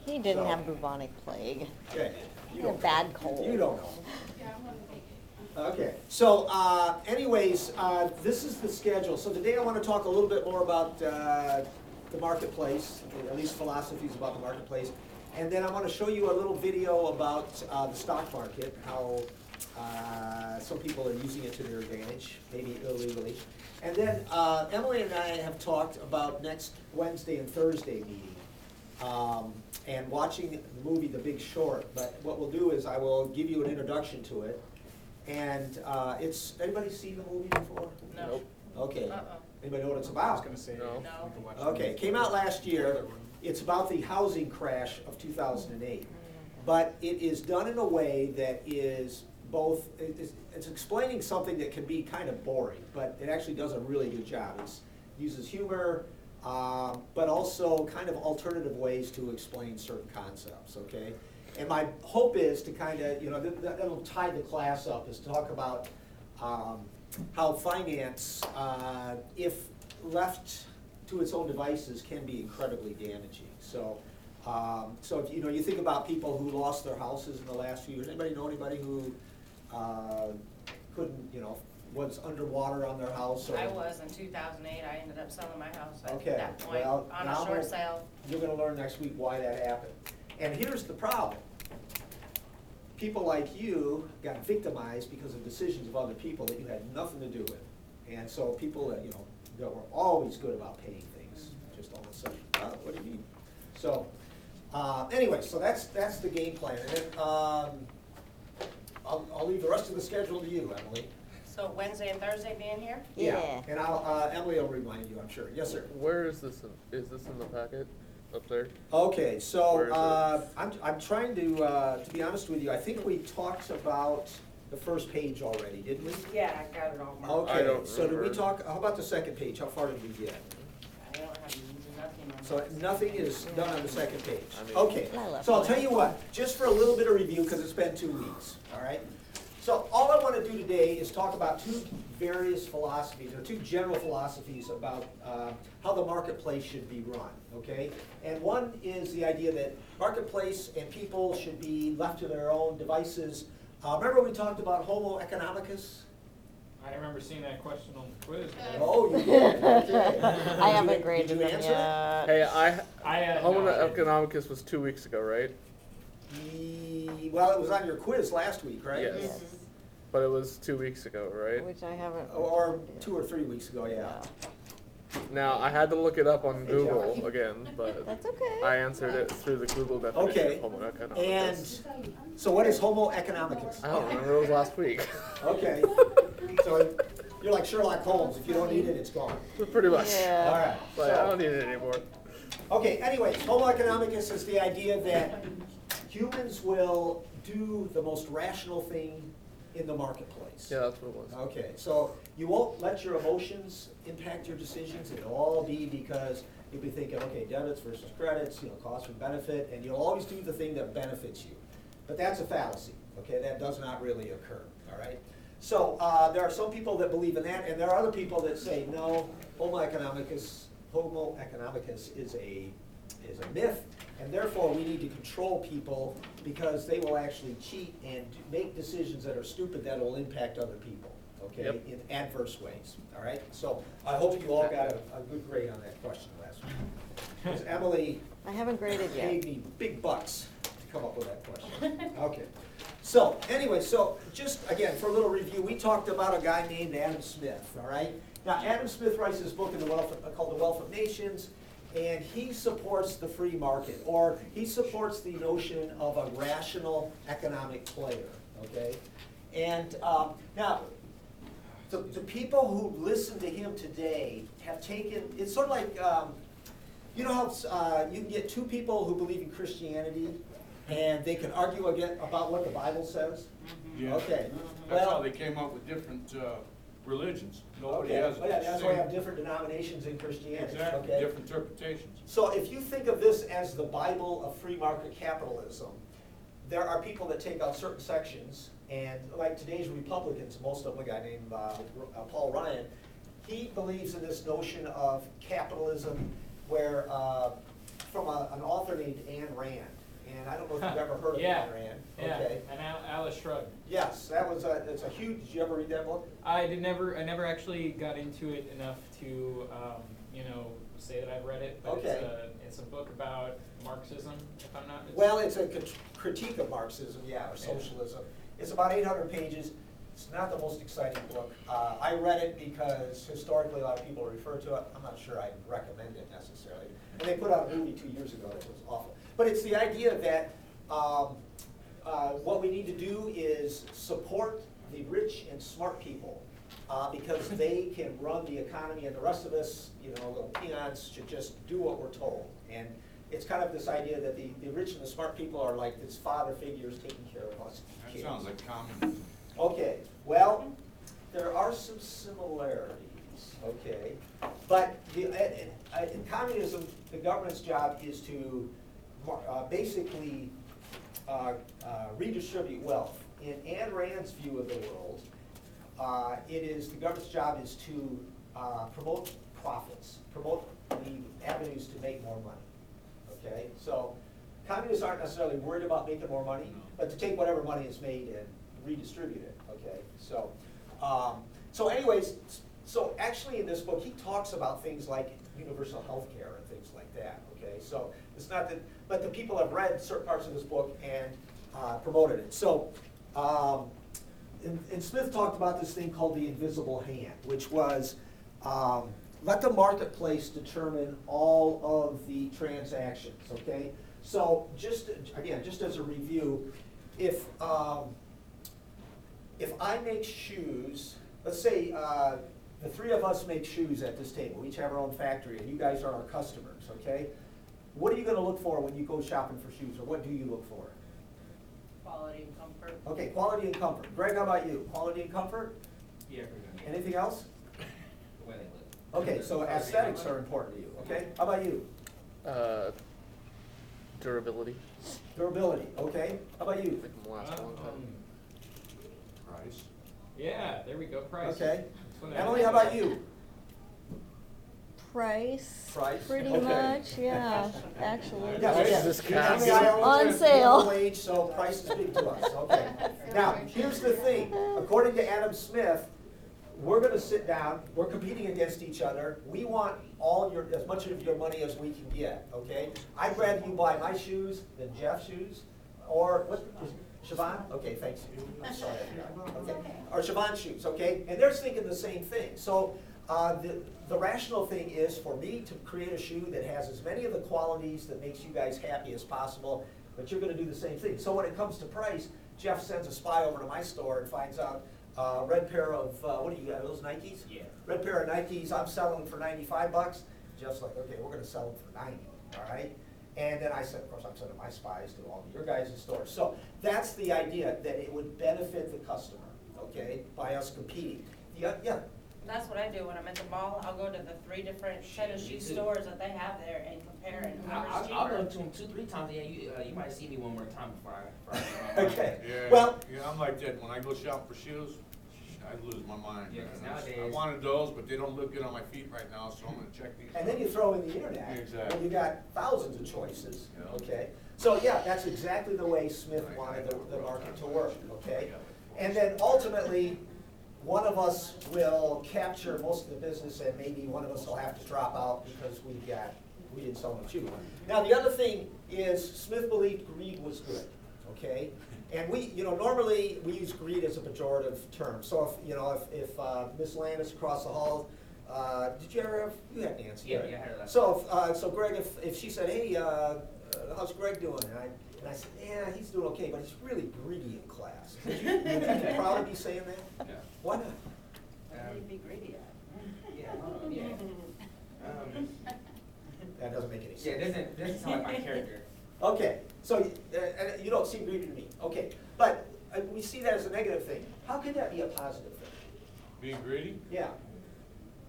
He didn't So- have bubonic plague. Okay. He had a bad cold. You don't know. Okay, so anyways, this is the schedule. So today I want to talk a little bit more about the marketplace, at least philosophies about the marketplace. And then I want to show you a little video about the stock market, how some people are using it to their advantage, maybe illegally. And then Emily and I have talked about next Wednesday and Thursday meeting. And watching the movie The Big Short, but what we'll do is I will give you an introduction to it. And anybody seen the movie before? No. Nope. Okay. Anybody know what it's I was about? gonna say. No. we can watch Okay, it came out last year. It's about the housing crash of 2008. But it is done in a way that is both, it's explaining something that can be kind of boring, but it actually does a really good job. It uses humor, but also kind of alternative ways to explain certain concepts, okay? And my hope is to kind of, that'll tie the class up, is to talk about how finance, if left to its own devices, can be incredibly damaging. So if you think about people who lost their houses in the last few years. Anybody know anybody who couldn't, was underwater on their house? Or, I was in 2008. I ended up selling my house at Okay, that point well, on now a short sale. You're gonna learn next week why that happened. And here's the problem. People like you got victimized because of decisions of other people that you had nothing to do with. And so people that, that were always good about paying things, just all of a sudden, what do you mean? So, anyway, so that's the game plan. And then, I'll leave the rest of the schedule to you, Emily. So Wednesday and Thursday being here? Yeah. And Emily will remind you, I'm sure. Yes, sir. Where is this? Is this in the packet up there? Okay, Where so is I'm trying to be honest with you, I think we talked about the first page already, didn't we? Yeah, I got it all marked. Okay, don't so did we remember. talk, how about the second page? How far did we get? I don't have nothing on So this. nothing is done on the second page. I mean- Okay, I love so I'll that. tell you what, just for a little bit of review, because it's been 2 weeks, all right? So all I want to do today is talk about two various philosophies, or two general philosophies about how the marketplace should be run, okay? And one is the idea that marketplace and people should be left to their own devices. Remember we talked about Homo economicus? I remember seeing that question on the quiz. Oh, you did, okay. I haven't Did graded you them answer it? yet. Hey, Homo no, I didn't. economicus was 2 weeks ago, right? Well, it was on your quiz last week, right? Yes. Yes. But it was 2 weeks ago, right? Which I haven't. Or 2 or 3 weeks ago, yeah. Now, I had to look it up on Hey, Google Jackie. again, but That's okay. I answered it through the Google definition Okay, of Homo economicus. and so what is Homo economicus? I don't remember, it was last week. Okay, so you're like Sherlock Holmes, if you don't need it, it's gone. Pretty much. Yeah. All right, But I so, don't need it anymore. okay, anyway, Homo economicus is the idea that humans will do the most rational thing in the marketplace. Yeah, that's what it was. Okay, so you won't let your emotions impact your decisions. It'll all be because you'll be thinking, okay, debits versus credits, cost and benefit, and you'll always do the thing that benefits you. But that's a fallacy, okay? That does not really occur, all right? So there are some people that believe in that, and there are other people that say, no, Homo economicus is a myth, and therefore we need to control people because they will actually cheat and make decisions that are stupid that will impact other people, okay, Yep. in adverse ways, all right? So I hope you all got a good grade on that question last week. Because Emily I haven't graded yet. paid me big bucks to come up with that question. Okay. So anyway, so just again, for a little review, we talked about a guy named Adam Smith, all right? Now, Adam Smith writes this book called The Wealth of Nations, and he supports the free market, or he supports the notion of a rational economic player, okay? And now, the people who listen to him today have taken, it's sort of like, you know how you can get two people who believe in Christianity, and they can argue again about what the Bible says? Yeah. Okay. That's Well, how they came up with different religions. Nobody okay. has Oh, yeah, that's why we have same- different denominations in Christianity, Exactly, okay? different interpretations. So if you think of this as the Bible of free market capitalism, there are people that take out certain sections, and like today's Republicans, most of them, a guy named Paul Ryan, he believes in this notion of capitalism where from an author named Ayn Rand, and I don't know if you've ever heard of Yeah. Ayn Rand. Yeah, Okay. and Alice Shrugged. Yes, it's a huge. Did you ever read that book? I never actually got into it enough to, say that I've read it, but Okay. it's a book about Marxism, if I'm not mistaken. Well, it's a critique of Marxism, yeah, or socialism. It's about 800 pages. It's not the most exciting book. I read it because historically a lot of people refer to it. I'm not sure I'd recommend it necessarily. And they put out a movie 2 years ago that was awful. But it's the idea that what we need to do is support the rich and smart people because they can run the economy, and the rest of us, little peons, should just do what we're told. And it's kind of this idea that the rich and the smart people are like these father figures taking care of us That kids. sounds like communism. Okay, well, there are some similarities, okay? But in communism, the government's job is to basically redistribute wealth. In Ayn Rand's view of the world, the government's job is to promote profits, promote the avenues to make more money, okay? So communists aren't necessarily worried about making more money, but to take whatever money is made and redistribute it, okay? So anyways, so actually in this book, he talks about things like universal health care and things like that, okay? So it's not that, but the people have read certain parts of this book and promoted it. So, and Smith talked about this thing called the invisible hand, which was let the marketplace determine all of the transactions, okay? So just as a review, if I make shoes, let's say the three of us make shoes at this table, we each have our own factory, and you guys are our customers, okay? What are you gonna look for when you go shopping for shoes, or what do you look for? Quality and comfort. Okay, quality and comfort. Greg, how about you? Quality and comfort? Yeah, pretty good. Anything else? The way they look. Okay, so aesthetics are important to you, okay? How about you? Durability. Durability, okay? How about you? Make them last a long time. Price. Yeah, there we go, price. Okay. That's what I- Emily, how about you? Price. Price, Pretty okay. much, yeah, actually. Yeah, Price yeah. is I cap. mean, I On minimum sale. wage, so price is big to us, okay. Now, here's the thing, according to Adam Smith, we're gonna sit down, we're competing against each other, we want as much of your money as we can get, okay? I'd rather you buy my shoes than Jeff's shoes, or, Siobhan? Okay, thanks. I'm sorry. Okay. Or Siobhan's shoes, okay? And they're thinking the same thing. So the rational thing is for me to create a shoe that has as many of the qualities that makes you guys happy as possible, but you're gonna do the same thing. So when it comes to price, Jeff sends a spy over to my store and finds out red pair of, what do you got, those Nikes? Yeah. Red pair of Nikes, I'm selling for $95. Jeff's like, okay, we're gonna sell them for 90, all right? And then I said, of course, I'm sending my spies to all of your guys' stores. So that's the idea, that it would benefit the customer, okay, by us competing. Yeah, That's what I do when I'm at the mall. I'll go to the 3 different tennis shoe stores that they have there and compare and whoever's I'll go cheaper. to them 2-3 times. Yeah, you might see me one more time before I okay. Yeah, Well, yeah, I'm like that. When I go shop for shoes, I lose my mind. Yeah, 'cause man. I nowadays- wanted those, but they don't look good on my feet right now, so I'm gonna check these. and then you throw in the internet, Exactly. and you got thousands of choices, Yeah. okay? So yeah, that's exactly the way Smith wanted the market to work, okay? And then ultimately, one of us will capture most of the business, and maybe one of us will have to drop out because we didn't sell enough shoes. Now, the other thing is, Smith believed greed was good, okay? And we, normally, we use greed as a pejorative term. So if Miss Landis across the hall, did you ever have, you had Nancy, Yeah, right? yeah, I had her last So Greg, if she said, hey, how's Greg doing? And I said, yeah, he's doing okay, but he's really greedy in class. Would you be proud of me saying that? Yeah. Why not? What would you be greedy at? Yeah, yeah. That doesn't make any sense. Yeah, it doesn't sound like my character. Okay, so and you don't seem greedy to me. Okay, but we see that as a negative thing. How can that be a positive thing? Being greedy? Yeah.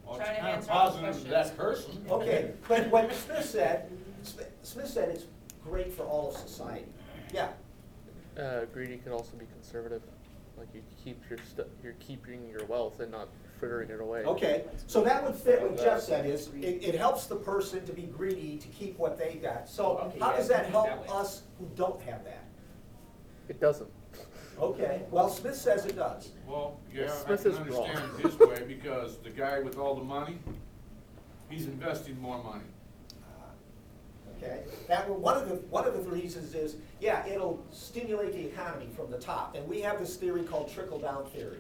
Well, Trying it's to kind of answer all the positive to questions. that person. Okay, but what Smith said it's great for all of society. Yeah. Greedy could also be conservative. Like you're keeping your wealth and not frittering it away. Okay, so that would fit what Jeff said, is it helps the person to be greedy to keep what they got. So Okay, how yeah, does that that help way. us who don't have that? It doesn't. Okay, well, Smith says it does. Well, yeah, I Smith can is wrong. understand it his way, because the guy with all the money, he's investing more money. Okay, one of the reasons is, yeah, it'll stimulate the economy from the top. And we have this theory called trickle-down theory,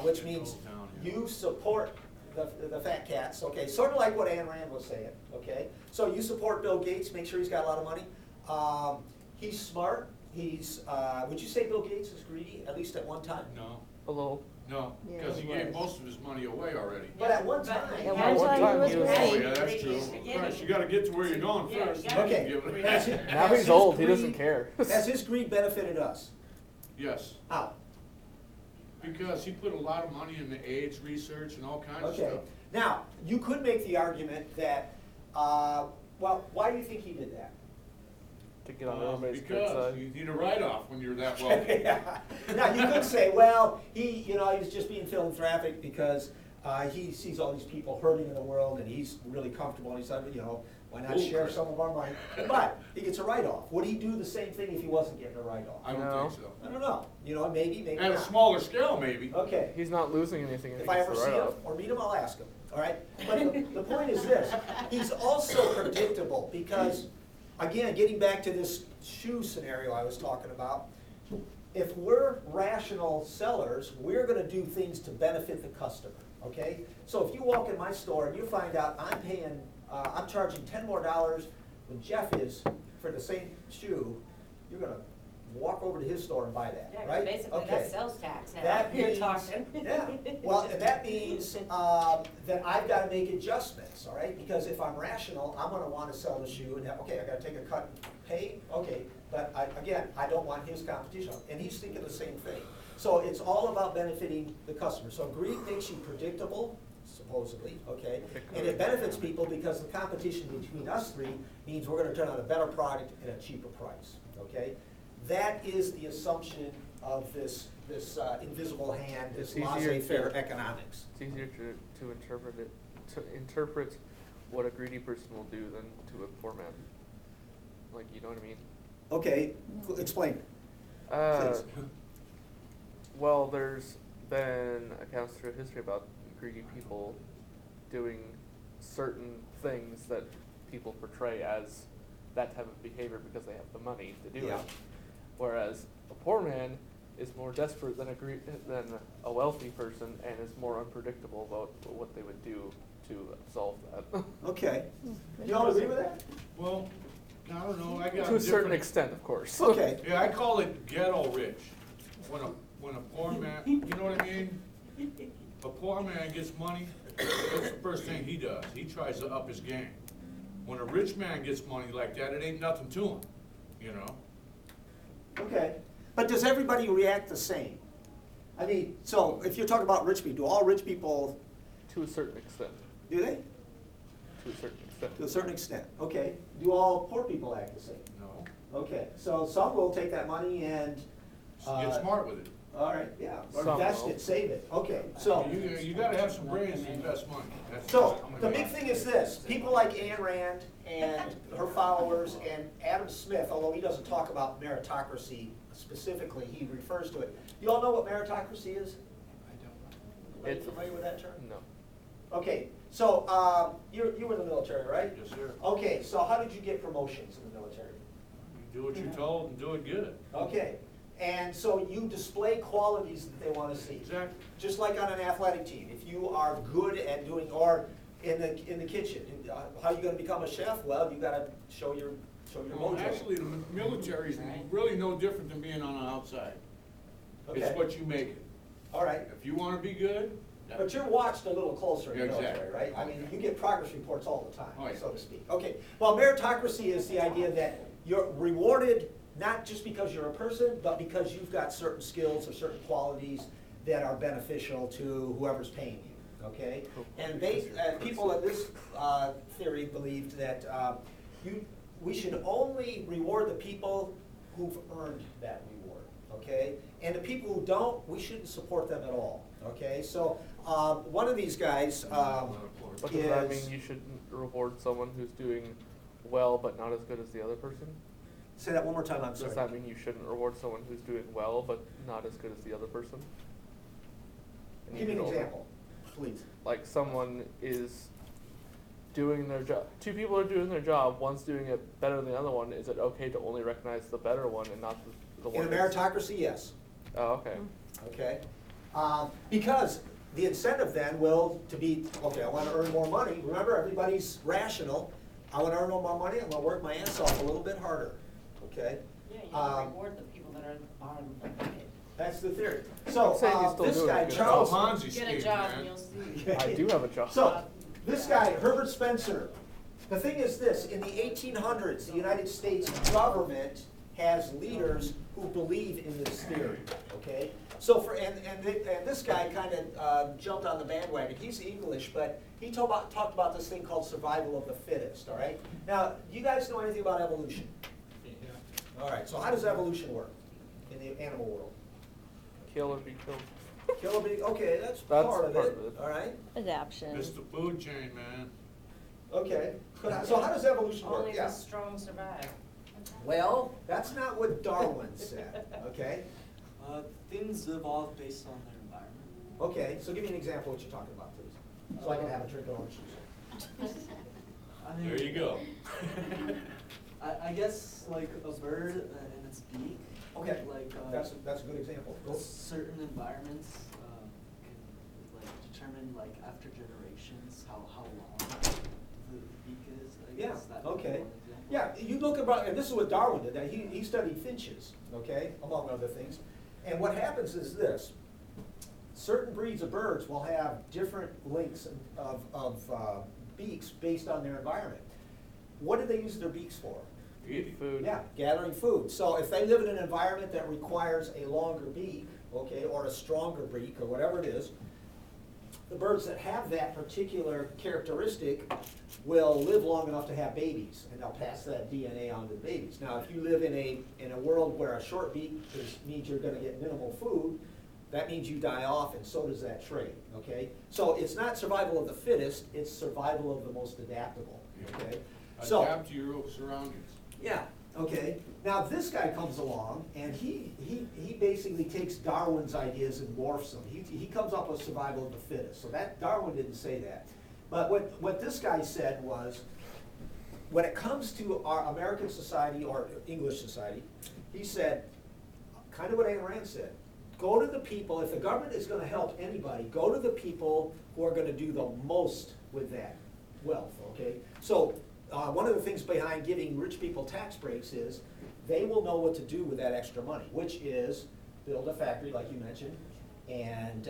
which means Trickle down, yeah. you support the fat cats, okay, sort of like what Ayn Rand was saying, okay? So you support Bill Gates, make sure he's got a lot of money. He's smart, would you say Bill Gates is greedy, at least at one time? No, A little. no, Yeah, because he he gave was. most of his money away already. But at one time. At one time he was Oh, greedy. yeah, that's true. Christ, you gotta get to where you're going Yeah, first. you then gotta- Okay. give it- Has Now his he's old, he greed- doesn't care. Has his greed benefited us? Yes, How? because he put a lot of money into AIDS research and all kinds of Okay, stuff. now, you could make the argument that, well, why do you think he did that? To get on everybody's good Because side. you need a write-off when you're that wealthy. Yeah. Now, you could say, well, he was just being philanthropic because he sees all these people hurting in the world and he's really comfortable and he said, why not Ooh. share some of our money? But he gets a write-off. Would he do the same thing if he wasn't getting a write-off? I don't No. think so. I don't know. Maybe At a not. smaller scale, maybe. Okay. He's not losing anything if If he I gets ever the see him write-off. or meet him, I'll ask him, all right? But the point is this, he's also predictable because, again, getting back to this shoe scenario I was talking about, if we're rational sellers, we're gonna do things to benefit the customer, okay? So if you walk in my store and you find out I'm charging $10 more than Jeff is for the same shoe, you're gonna walk over to his store and buy that, Yeah, 'cause right? basically Okay. that's sales tax now, That you're means- talking. Yeah, well, and that means that I've got to make adjustments, all right? Because if I'm rational, I'm going to want to sell the shoe and, okay, I got to take a cut and pay, okay, but again, I don't want his competition. And he's thinking the same thing. So it's all about benefiting the customer. So greed makes you predictable, supposedly, okay? And it benefits people because the competition between us three means we're going to turn out a better product at a cheaper price, okay? That is the assumption of this invisible hand, this It's easier laissez-faire to- economics. It's easier to interpret what a greedy person will do than to a poor man. Like, you know what I mean? Okay, explain. Please. Well, there's been accounts through history about greedy people doing certain things that people portray as that type of behavior because they have the money to do Yeah. it. Whereas a poor man is more desperate than than a wealthy person and is more unpredictable about what they would do to solve that. Okay. You all agree with that? Well, I don't know, I got To a certain different- extent, of course. Okay. Yeah, I call it ghetto rich. When a poor man, you know what I mean? A poor man gets money, that's the first thing he does. He tries to up his game. When a rich man gets money like that, it ain't nothing to him, you know? Okay. But does everybody react the same? I mean, so if you're talking about rich people, do all rich people, To a certain extent. do they? To a certain extent. To a certain extent, okay. Do all poor people act the same? No. Okay, so some will take that money and, Get smart with it. all right, yeah, or Some invest will. it, save it, okay, so. You gotta have some brains to invest money. That's So, just- the big thing is this, people like Ayn Rand and her followers and Adam Smith, although he doesn't talk about meritocracy specifically, he refers to it. You all know what meritocracy is? Are you It's- familiar with that term? No. Okay, so, you were in the military, right? Yes, sir. Okay, so how did you get promotions in the military? You do what you're told and do it good. Okay, and so you display qualities that they want to see. Exactly. Just like on an athletic team, if you are good at doing, or in the kitchen, how are you gonna become a chef? Well, you gotta show your Well, mojo. actually, the military is really no different than being on the outside. It's Okay. what you make it. All right, If you wanna be good, but you're watched a little closer in the Yeah, military, exactly. right? I mean, you get progress reports all the Oh, time, yeah. so to speak. Okay, well, meritocracy is the idea that you're rewarded not just because you're a person, but because you've got certain skills or certain qualities that are beneficial to whoever's paying you, okay? And people in this theory believed that we should only reward the people who've earned that reward, okay? And the people who don't, we shouldn't support them at all, okay? So, one of these guys, But does that is, mean you shouldn't reward someone who's doing well but not as good as the other person? say that one more time, I'm Does sorry. that mean you shouldn't reward someone who's doing well but not as good as the other person? And Give me you an can example, please. Like someone is doing their job, two people are doing their job, one's doing it better than the other one, is it okay to only recognize the better one and not the one In a that's- meritocracy, yes. Oh, okay. Okay? Because the incentive then will to be, okay, I want to earn more money. Remember, everybody's rational. I want to earn more money, I'm going to work my ass off a little bit harder, okay? Yeah, you don't reward the people that are at the bottom of the bucket. That's the theory. So, I'm saying he's still this doing a guy, good Charles. Ponzi Get scheme, a job and man. you'll see. I do have a job. So, this guy, Herbert Spencer, the thing is this, in the 1800s, the United States government has leaders who believe in this theory, okay? So and this guy kind of jumped on the bandwagon. He's English, but he talked about this thing called survival of the fittest, all right? Now, do you guys know anything about evolution? Yeah. All right, so how does evolution work in the animal world? Kill or be killed. Kill a big, okay, that's That's part of part it, of it. all right? Adaption. It's the food chain, man. Okay, so how does evolution work? Only Yeah. the strong survive. Well, that's not what Darwin said, okay? Things evolve based on their environment. Okay, so give me an example of what you're talking about, please, so I can have a drink of orange juice. I mean, There you go. I guess like a bird and its beak. Okay, Like that's a good example. Go. certain environments can like determine like after generations how long the beak is. I Yeah, guess that would be okay. one example. Yeah, you look about, and this is what Darwin did, that he studied finches, okay, among other things. And what happens is this, certain breeds of birds will have different lengths of beaks based on their environment. What do they use their beaks for? Eating. Food. Yeah, gathering food. So if they live in an environment that requires a longer beak, okay, or a stronger beak, or whatever it is, the birds that have that particular characteristic will live long enough to have babies, and they'll pass that DNA on to the babies. Now, if you live in a world where a short beak means you're gonna get minimal food, that means you die off, and so does that trait, okay? So it's not survival of the fittest, it's survival of the most adaptable, okay? So, Adapt to your surroundings. yeah, okay. Now, this guy comes along, and he basically takes Darwin's ideas and morphs them. He comes up with survival of the fittest. So that, Darwin didn't say that. But what this guy said was, when it comes to our American society or English society, he said, kind of what Ayn Rand said, go to the people, if the government is gonna help anybody, go to the people who are gonna do the most with that wealth, okay? So, one of the things behind giving rich people tax breaks is they will know what to do with that extra money, which is build a factory, like you mentioned, and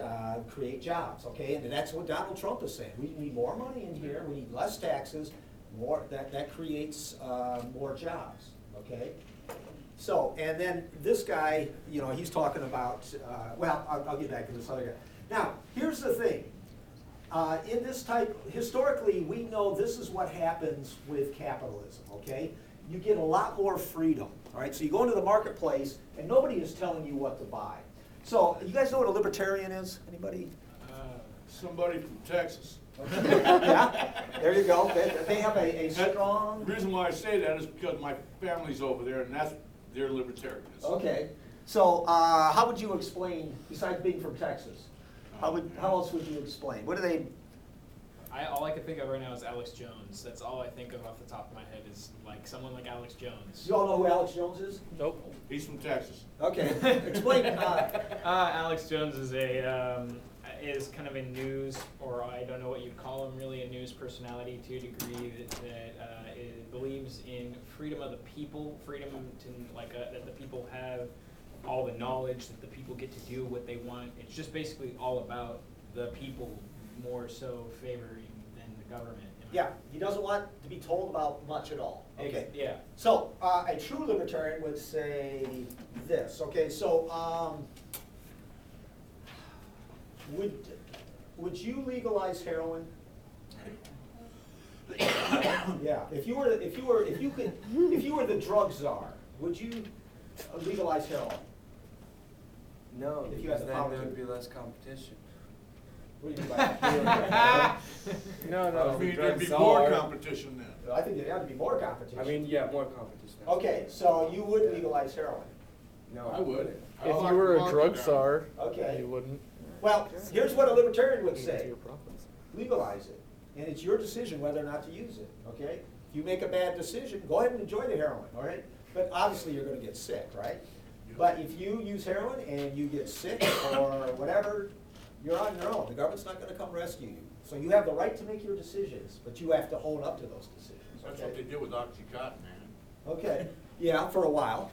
create jobs, okay? And that's what Donald Trump is saying. We need more money in here, we need less taxes, that creates more jobs, okay? So, and then this guy, you know, he's talking about, well, I'll get back to this other guy. Now, here's the thing. In this type, historically, we know this is what happens with capitalism, okay? You get a lot more freedom, all right? So you go into the marketplace, and nobody is telling you what to buy. So, you guys know what a libertarian is? Anybody? Somebody from Texas. Yeah, there you go. They have a strong... The reason why I say that is because my family's over there, and they're libertarians. Okay. So, how would you explain, besides being from Texas, how else would you explain? What do they... All I can think of right now is Alex Jones. That's all I think of off the top of my head is like someone like Alex Jones. You all know who Alex Jones is? Nope. He's from Texas. Okay. Explain. Alex Jones is kind of a news, or I don't know what you'd call him, really a news personality to a degree that believes in freedom of the people, freedom to that the people have all the knowledge, that the people get to do what they want. It's just basically all about the people, more so favoring than the government. Yeah, he doesn't want to be told about much at all. Okay. Yeah. So, a true libertarian would say this. Okay, so would you legalize heroin? Yeah. If you were the drug czar, would you legalize heroin? No, If you had because the then power there to. would be less competition. What do you mean by that? No, no. I mean, there'd drugs be more are- competition then. I think there ought to be more competition. I mean, yeah, more competition. Okay, so you would legalize heroin? No, I would. I If like you were the a market drug down. czar, Okay. you wouldn't. Well, here's what a libertarian would Into say. your profits. Legalize it, and it's your decision whether or not to use it, okay? If you make a bad decision, go ahead and enjoy the heroin, all right? But obviously, you're gonna get sick, right? But if you use heroin and you get sick or whatever, you're on your own. The government's not gonna come rescue you. So you have the right to make your decisions, but you have to own up to those decisions, That's okay? what they did with Oxycontin, man. Okay, yeah, for a while.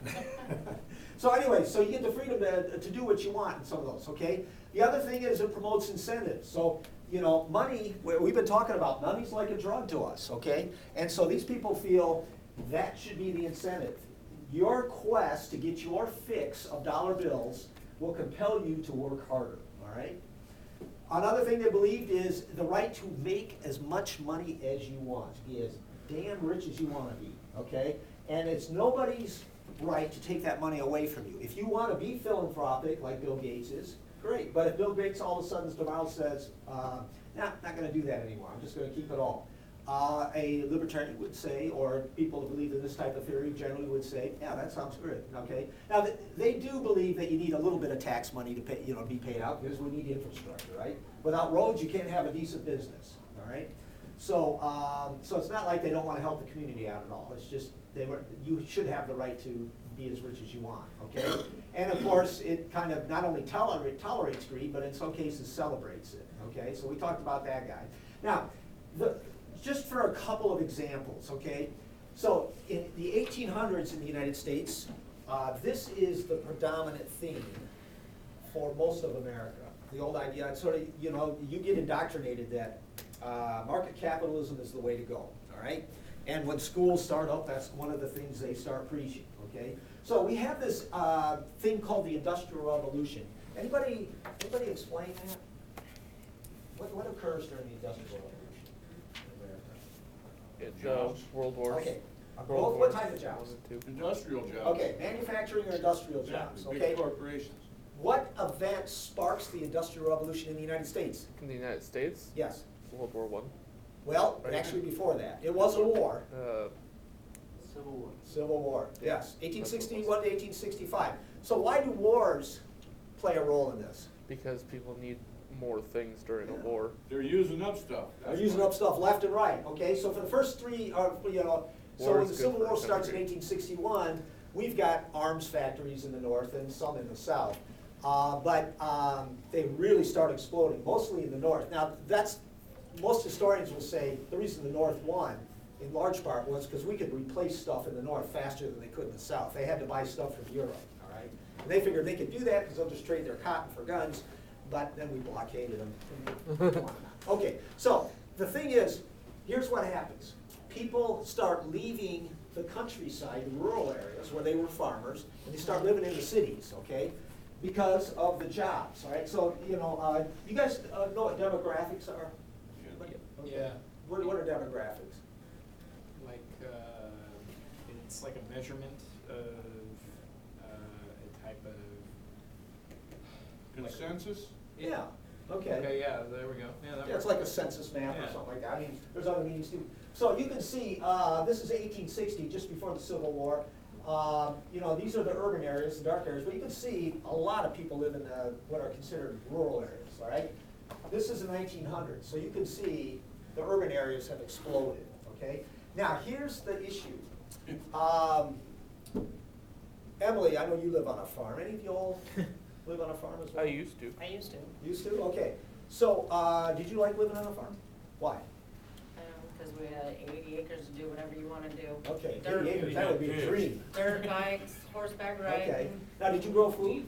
So anyway, so you get the freedom to do what you want in some of those, okay? The other thing is it promotes incentives. So, you know, money, we've been talking about, money's like a drug to us, okay? And so these people feel that should be the incentive. Your quest to get your fix of dollar bills will compel you to work harder, all right? Another thing they believed is the right to make as much money as you want, to be as damn rich as you want to be, okay? And it's nobody's right to take that money away from you. If you want to be philanthropic, like Bill Gates is, great. But if Bill Gates all of a sudden tomorrow says, not going to do that anymore, I'm just going to keep it all. A libertarian would say, or people who believe in this type of theory generally would say, yeah, that sounds good, okay? Now, they do believe that you need a little bit of tax money to pay, be paid out, because we need infrastructure, right? Without roads, you can't have a decent business, all right? So, so it's not like they don't want to help the community out at all. It's just, you should have the right to be as rich as you want, okay? And of course, it kind of not only tolerates greed, but in some cases celebrates it, okay? So we talked about that guy. Now, just for a couple of examples, okay? So in the 1800s in the United States, this is the predominant theme for most of America. The old idea, it's sort of, you get indoctrinated that market capitalism is the way to go, all right? And when schools start up, that's one of the things they start preaching, okay? So we have this thing called the Industrial Revolution. Anybody explain that? What occurs during the Industrial Revolution in America? Jobs, World Wars. Okay, World what Wars type of jobs? I, II. Industrial jobs. Okay, manufacturing or industrial Yeah, jobs, big okay? corporations. What event sparks the Industrial Revolution in the United States? In the United States, Yes. World War One. Well, Right. actually before that. It was a war. Civil War. Civil War, yes. 1861 to 1865. So why do wars play a role in this? Because people need more things during a war. They're using up stuff. They're using up stuff left and right, okay? So for the first three, so War when is the good Civil for a War starts in country. 1861, we've got arms factories in the north and some in the south. But they really start exploding, mostly in the north. Now, most historians will say the reason the north won, in large part, was because we could replace stuff in the north faster than they could in the south. They had to buy stuff from Europe, all right? And they figured they could do that because they'll just trade their cotton for guns, but then we blockaded them. Okay, so the thing is, here's what happens. People start leaving the countryside, rural areas where they were farmers, and they start living in the cities, okay? Because of the jobs, all right? So, you guys know what demographics are? Okay. Yeah. What are demographics? Like, it's like a measurement of a type of. Consensus? Yeah, okay. Okay, yeah, there we go. Yeah, that Yeah, it's works. like a census map or Yeah. something like that. I mean, there's other meanings too. So you can see, this is 1860, just before the Civil War. These are the urban areas, the dark areas, but you can see a lot of people live in what are considered rural areas, all right? This is the 1900s, so you can see the urban areas have exploded, okay? Now, here's the issue. Emily, I know you live on a farm. Any of you all live on a farm as well? I used to. I used to, Used to? Okay. So, did you like living on a farm? Why? because we had 80 acres to do whatever you wanna do. Okay, Dirt- 80 acres, that would be a dream. Dirt bikes, horseback riding. Okay. Now, did you grow food?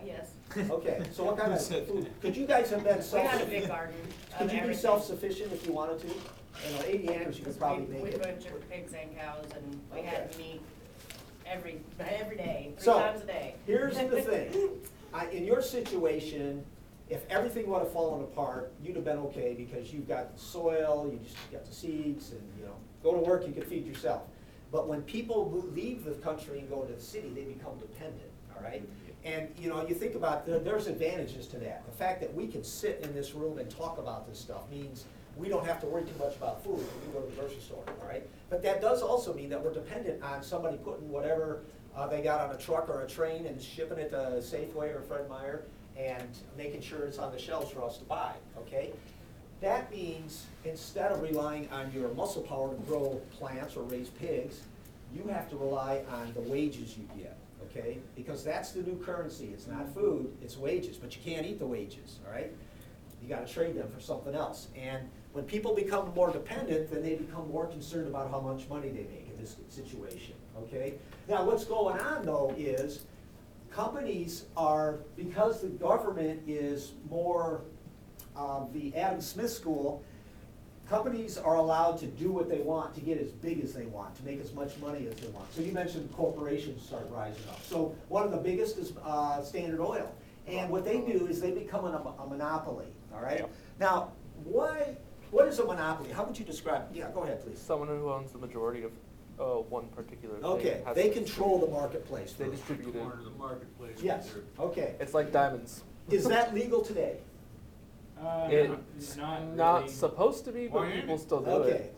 Yes. Okay, so what kind of food? Could you guys have been We had a big self-sufficient? garden Could of you be everything. self-sufficient if you wanted to? 80 acres, you could probably We make it. butchered pigs and cows, and we had Okay. meat every day, three So, times a day. Here's the thing. In your situation, if everything would have fallen apart, you'd have been okay because you've got the soil, you just got the seeds, and, go to work, you could feed yourself. But when people leave the country and go to the city, they become dependent, all right? And, you know, you think about, there's advantages to that. The fact that we can sit in this room and talk about this stuff means we don't have to worry too much about food when we go to the grocery store, all right? But that does also mean that we're dependent on somebody putting whatever they got on a truck or a train and shipping it to Safeway or Fred Meyer and making sure it's on the shelves for us to buy, okay? That means instead of relying on your muscle power to grow plants or raise pigs, you have to rely on the wages you get, okay? Because that's the new currency. It's not food, it's wages, but you can't eat the wages, all right? You gotta trade them for something else. And when people become more dependent, then they become more concerned about how much money they make in this situation, okay? Now, what's going on though is companies are, because the government is more the Adam Smith school, companies are allowed to do what they want, to get as big as they want, to make as much money as they want. So you mentioned corporations start rising up. So one of the biggest is Standard Oil. And what they do is they become a monopoly, all right? Now, what is a monopoly? How would you describe it? Yeah, go ahead, please. Someone who owns the majority of one particular thing. Okay, has they to- control the marketplace. They first. distribute it. Corner of the marketplace. Yes, okay. It's like diamonds. Is that legal today? It's not not really. supposed to be, but Why ain't people it? still do Okay, it.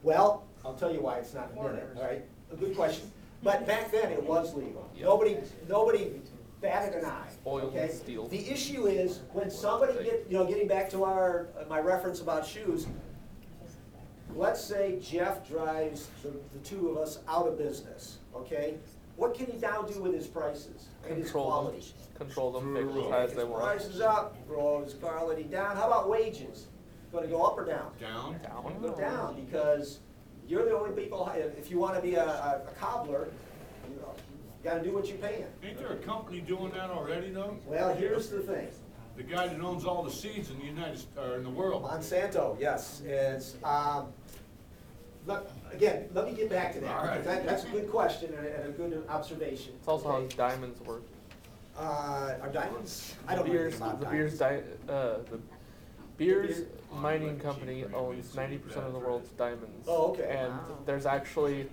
well, I'll tell you why it's not in a minute, all right? A good question. But back then, it was legal. Yep. Nobody batted an eye, Oil and okay? steel. The issue is, when somebody getting back to my reference about shoes, let's say Jeff drives the two of us out of business, okay? What can he now do with his prices and his Control them. quality? Control them, pick as high as they want. Prices up, roll his quality down. How about wages? Gonna go up or down? Down? Down. Go down, because you're the only people, if you wanna be a cobbler, you gotta do what you're paying. Ain't there a company doing that already though? Well, here's the thing. The guy that owns all the seeds in the in the world. Monsanto, yes, is, again, let me get back to that, All right. because that's a good question and a good observation. It's also how okay? diamonds work. Are diamonds? I don't know anything about The diamonds. Beers mining company owns 90% of the world's diamonds. Oh, okay. And Wow. there's actually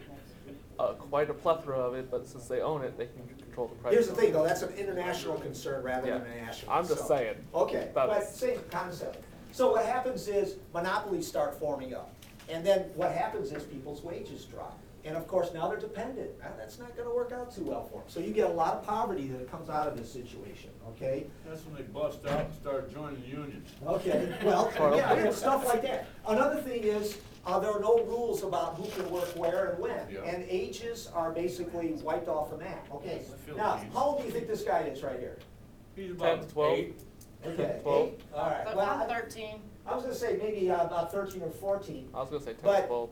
quite a plethora of it, but since they own it, they can control the price. Here's the thing, though, that's an international concern rather than Yeah. a national. I'm just so- saying. Okay, but That's- same concept. So what happens is monopolies start forming up. And then what happens is people's wages drop. And of course, now they're dependent. That's not gonna work out too well for them. So you get a lot of poverty that comes out of this situation, okay? That's when they bust out and start joining the unions. Okay, well, Sort of. yeah, stuff like that. Another thing is, there are no rules about who can work where and when. Yeah. And ages are basically wiped off the map, okay? Philippines. Now, how old do you think this guy is right here? He's 10 about to 12. 8. Okay, 12. 8? All right, I'm well, 13. I was gonna say maybe about 13 or 14. I was gonna say 10 But- to 12.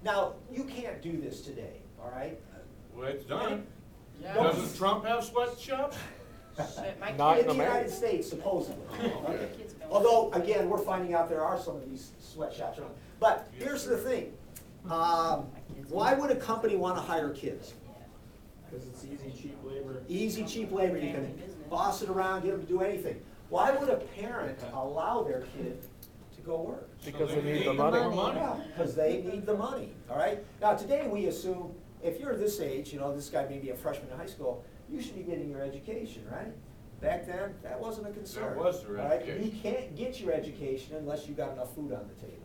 Now, you can't do this today, all right? Well, it's done. Yeah. Doesn't Trump have sweatshops? Shit, my Not kids, In the America. United States, supposedly. okay. Okay. kids go. Although, again, we're finding out there are some of these sweatshops around. But here's the thing. Why would a company wanna hire kids? Because it's easy, cheap labor. Easy, cheap labor, you can boss it around, get them to do anything. Why would a parent allow their kid to go work? Because So they need the money. more money. Because they need the money, all right? Now, today we assume, if you're this age, this guy may be a freshman in high school, you should be getting your education, right? Back then, that wasn't a concern. That was their all right? education. You can't get your education unless you got enough food on the table,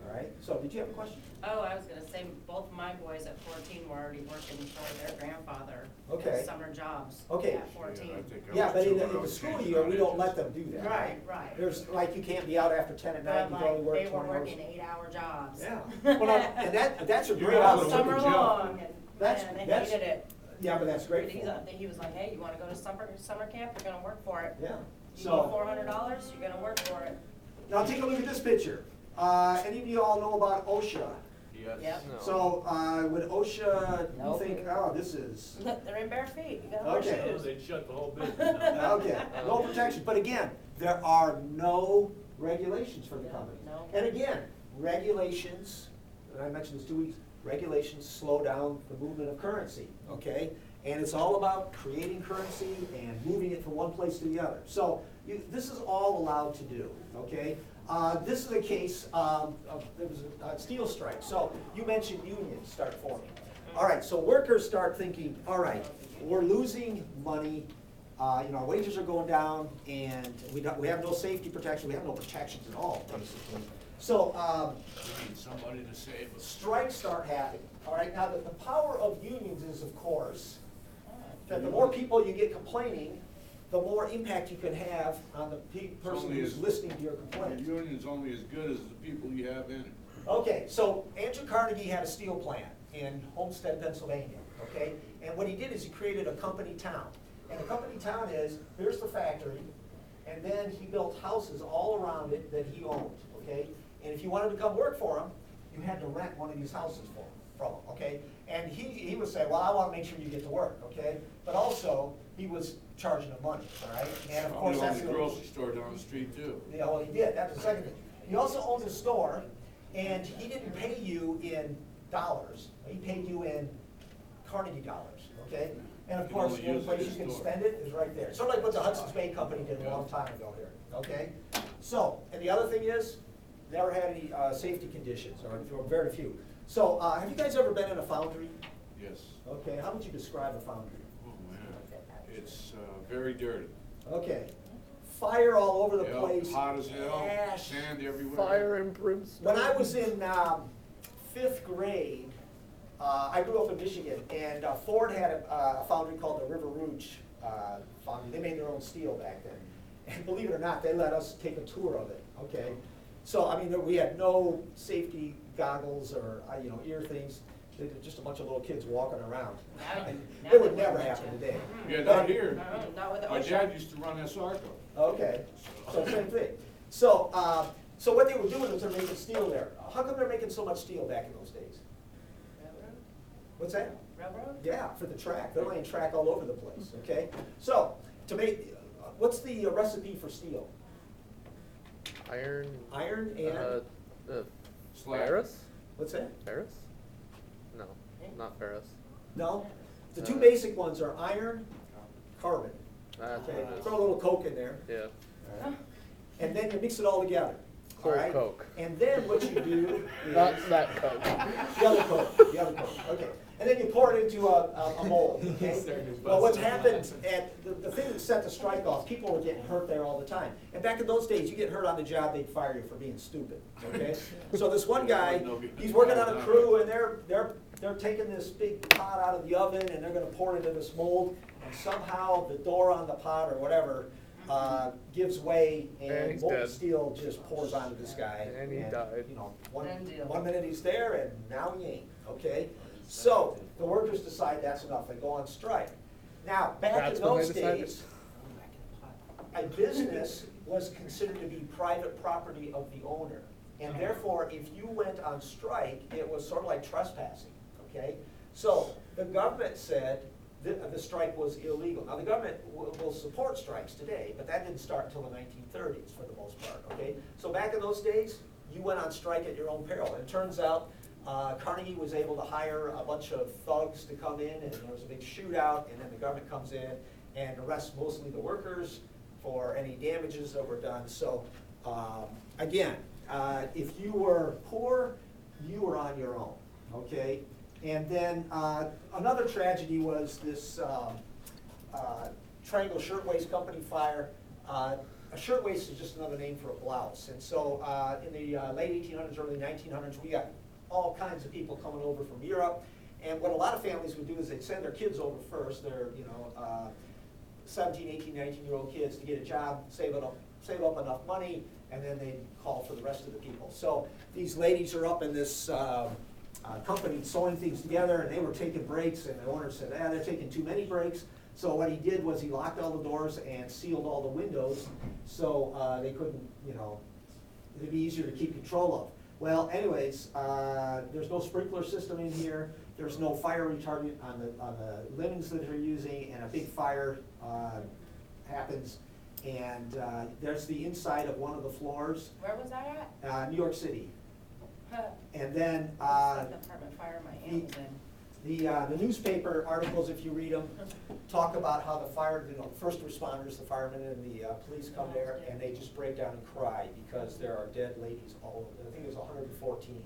all right? So, did you have a question? Oh, I was gonna say, both my boys at 14 were already working for their grandfather. Okay. in Summer jobs. Okay. At 14. Yeah, but in the school year, we don't let them do that. Right, right. There's, like, you can't be out after 10 at night, But you can only like, work they 20 were hours. working 8-hour jobs. Yeah, well, and that's a You're great out of opportunity. Summer Look at Joe. long, and That's- man, they that's- hated it. Yeah, but that's great But for them. he was like, hey, you wanna go to summer camp, you're gonna work for it. Yeah, You need so, $400, you're gonna work for it. now take a look at this picture. Any of you all know about OSHA? Yes. Yep. No. So, with OSHA, you Nope. think, oh, this is, They're in bare feet, you gotta wear Okay. shoes. They'd shut the whole business down. okay, no protection. But again, there are no regulations for the company. No. And again, regulations, and I mentioned this 2 weeks, regulations slow down the movement of currency, okay? And it's all about creating currency and moving it from one place to the other. So this is all allowed to do, okay? This is a case there was a steel strike. So you mentioned unions start forming. All right, so workers start thinking, all right, we're losing money, our wages are going down, and we have no safety protection, we have no protections at all, basically. So, We need somebody to save us. strikes start happening. All right, now the power of unions is, of course, that the more people you get complaining, the more impact you can have on the person only who's as- listening to your The complaint. union's only as good as the people you have in it. Okay, so Andrew Carnegie had a steel plant in Homestead, Pennsylvania, okay? And what he did is he created a company town. And the company town is, here's the factory, and then he built houses all around it that he owned, okay? And if you wanted to come work for him, you had to rent one of these houses from him, okay? And he would say, well, I want to make sure you get to work, okay? But also, he was charging them money, all right? And of course, Probably that's owned the grocery store down the street too. Yeah, well, he did, that's the second thing. He also owned a store, and he didn't pay you in dollars, he paid you in Carnegie dollars, okay? And of You can course, only the only use it place in you can the store. spend it is right there. Sort of like what the Hudson's Bay Company did a long time ago here, okay? So, and the other thing is, never had any safety conditions, or very few. So, have you guys ever been in a foundry? Yes. Okay, how would you describe a foundry? Oh, man. It's very dirty. Okay, fire all over the Yep, place. hot as hell, ash. sand everywhere. Fire and brimstone. When I was in 5th grade, I grew up in Michigan, and Ford had a foundry called the River Rouge foundry. They made their own steel back then. And believe it or not, they let us take a tour of it, okay? So, I mean, we had no safety goggles or, ear things. They were just a bunch of little kids walking around. Now It would they never wouldn't happen let you. today. Yeah, not here. Not with the My OSHA. dad used to run Esarco. Okay, so same thing. So, so what they were doing was they're making steel there. How come they're making so much steel back in those days? Railroad? What's that? Railroad? Yeah, for the track. They're laying track all over the place, okay? So, to make, what's the recipe for steel? Iron. Iron and, Slag. Ferrous? what's that? Ferrous? No, not ferrous. No? The two basic ones are iron, carbon. That's Okay, what it throw a little coke in there, is. Yeah. and then you mix it all together. All Whole right? Coke. And then what you do is. Not that Coke. The other Coke, okay. And then you pour it into a mold, okay? Well, what's happened, and the thing that set the strike off, people were getting hurt there all the time. And back in those days, you get hurt on the job, they'd fire you for being stupid, okay? So this one guy, he's working on a crew, and they're taking this big pot out of the oven, and they're gonna pour it into this mold, and somehow the door on the pot or whatever gives way, And and he's molten dead. steel just pours onto this guy. And he died. Done deal. One minute he's there, and now he ain't, okay? So, the workers decide that's enough, they go on strike. Now, back That's in when they those decided. days, a business was considered to be private property of the owner. And therefore, if you went on strike, it was sort of like trespassing, okay? So, the government said the strike was illegal. Now, the government will support strikes today, but that didn't start until the 1930s for the most part, okay? So back in those days, you went on strike at your own peril. And it turns out, Carnegie was able to hire a bunch of thugs to come in, and there was a big shootout, and then the government comes in and arrests mostly the workers for any damages that were done. So, again, if you were poor, you were on your own, okay? And then another tragedy was this Triangle Shirtwaist Company fire. A shirtwaist is just another name for a blouse. And so in the late 1800s, early 1900s, we got all kinds of people coming over from Europe. And what a lot of families would do is they'd send their kids over first, their 17, 18, 19-year-old kids to get a job, save up enough money, and then they'd call for the rest of the people. So these ladies are up in this company sewing things together, and they were taking breaks, and the owner said, they're taking too many breaks. So what he did was he locked all the doors and sealed all the windows, so they couldn't, it'd be easier to keep control of. Well, anyways, there's no sprinkler system in here, there's no fire retardant on the linens that they're using, and a big fire happens, and there's the inside of one of the floors, Where was that at? New York City. Huh. And then It's like the Department of Fire my aunt was in. the newspaper articles, if you read them, talk about how the first responders, the firemen and the police come there, and they just break down and cry because there are dead ladies all over. I think it was 114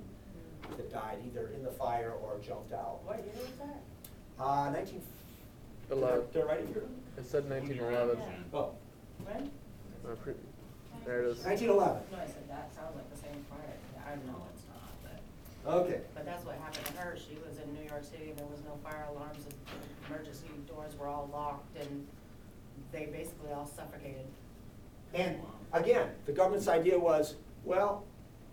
that died either in the fire or jumped out. What year was that? 19. 11. Did I write it here? It said 1911. Oh, When? There it is. 1911. No, I said that sounds like the same fire. Yeah, I know it's not, but. Okay. But that's what happened to her. She was in New York City and there was no fire alarms and emergency doors were all locked and they basically all suffocated. And again, the government's idea was, well,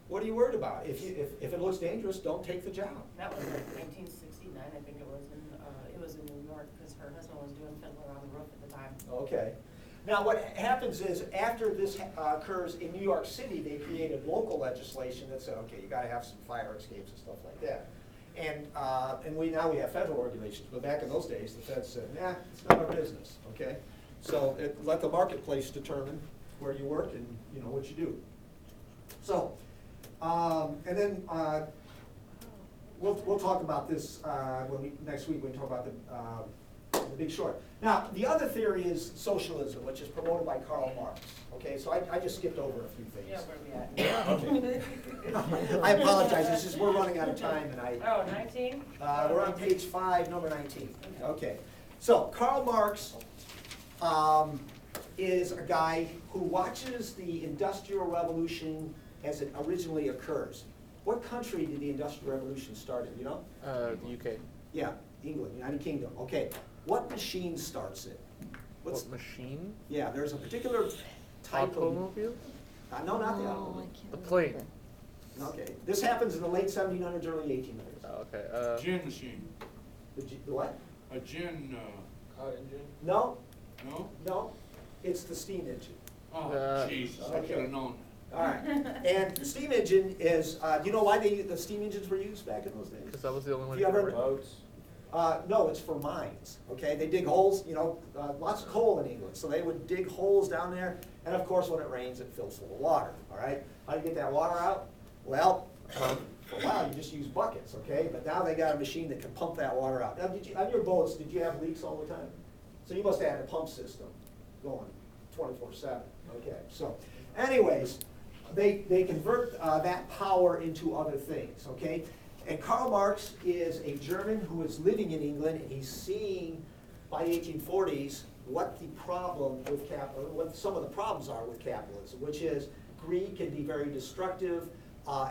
what are you worried about? If it looks dangerous, don't take the job. That was like 1969, I think it was in New York because her husband was doing Fiddler on the Roof at the time. Okay. Now, what happens is, after this occurs in New York City, they created local legislation that said, okay, you gotta have some fire escapes and stuff like that. And now we have federal regulations, but back in those days, the feds said, nah, it's not our business, okay? So let the marketplace determine where you work and, you know, what you do. So, and then, we'll talk about this, next week, when we talk about the Big Short. Now, the other theory is socialism, which is promoted by Karl Marx. Okay, so I just skipped over a few things. Yeah, where we at? Okay. I apologize, it's just we're running out of time and Oh, 19? we're on page 5, number 19. Okay, so Karl Marx is a guy who watches the Industrial Revolution as it originally occurs. What country did the Industrial Revolution start in, you know? The UK. Yeah, England, United Kingdom. Okay, what machine starts it? What machine? Yeah, there's a particular type of. Automobile? No, not the Oh, I automobile. can't The plane. remember. Okay, this happens in the late 1700s, early 1800s. Oh, okay. Gin machine, The what? a gin, Car engine? No, no? no, it's the steam engine. Oh, Jesus, I Okay. should've known. All right, and the steam engine is, do you know why the steam engines were used back in those days? Because that was the only one. You ever- could- Boats? No, it's for mines, okay? They dig holes, you know, lots of coal in England, so they would dig holes down there, and of course, when it rains, it fills full of water, all right? How do you get that water out? Well, for a while, you just use buckets, okay? But now they got a machine that can pump that water out. Now, on your boats, did you have leaks all the time? So you must have had a pump system going 24/7, okay? So anyways, they convert that power into other things, okay? And Karl Marx is a German who is living in England, and he's seeing by the 1840s what the problem with capital, what some of the problems are with capitalism, which is greed can be very destructive,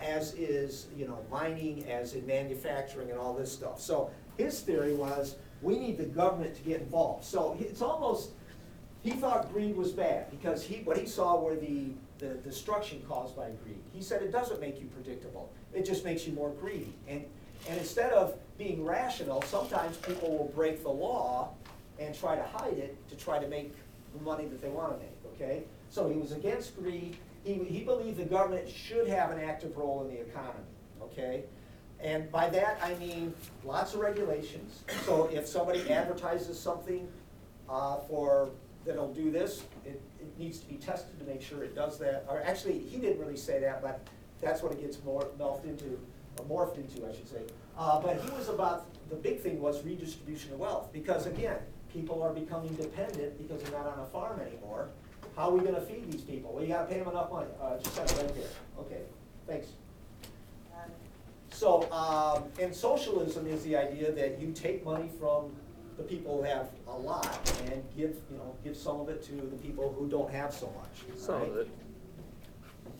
as is, you know, mining, as in manufacturing and all this stuff. So his theory was, we need the government to get involved. So it's almost, he thought greed was bad, because what he saw were the destruction caused by greed. He said it doesn't make you predictable, it just makes you more greedy. And instead of being rational, sometimes people will break the law and try to hide it to try to make the money that they want to make, okay? So he was against greed. He believed the government should have an active role in the economy, okay? And by that, I mean lots of regulations. So if somebody advertises something that'll do this, it needs to be tested to make sure it does that. Or actually, he didn't really say that, but that's what it gets morphed into, I should say. But he was about, the big thing was redistribution of wealth. Because again, people are becoming dependent because they're not on a farm anymore. How are we gonna feed these people? Well, you gotta pay them enough money. Just have it right there. Okay, thanks. So, and socialism is the idea that you take money from the people who have a lot and give some of it to the people who don't have so much. Some right? of it.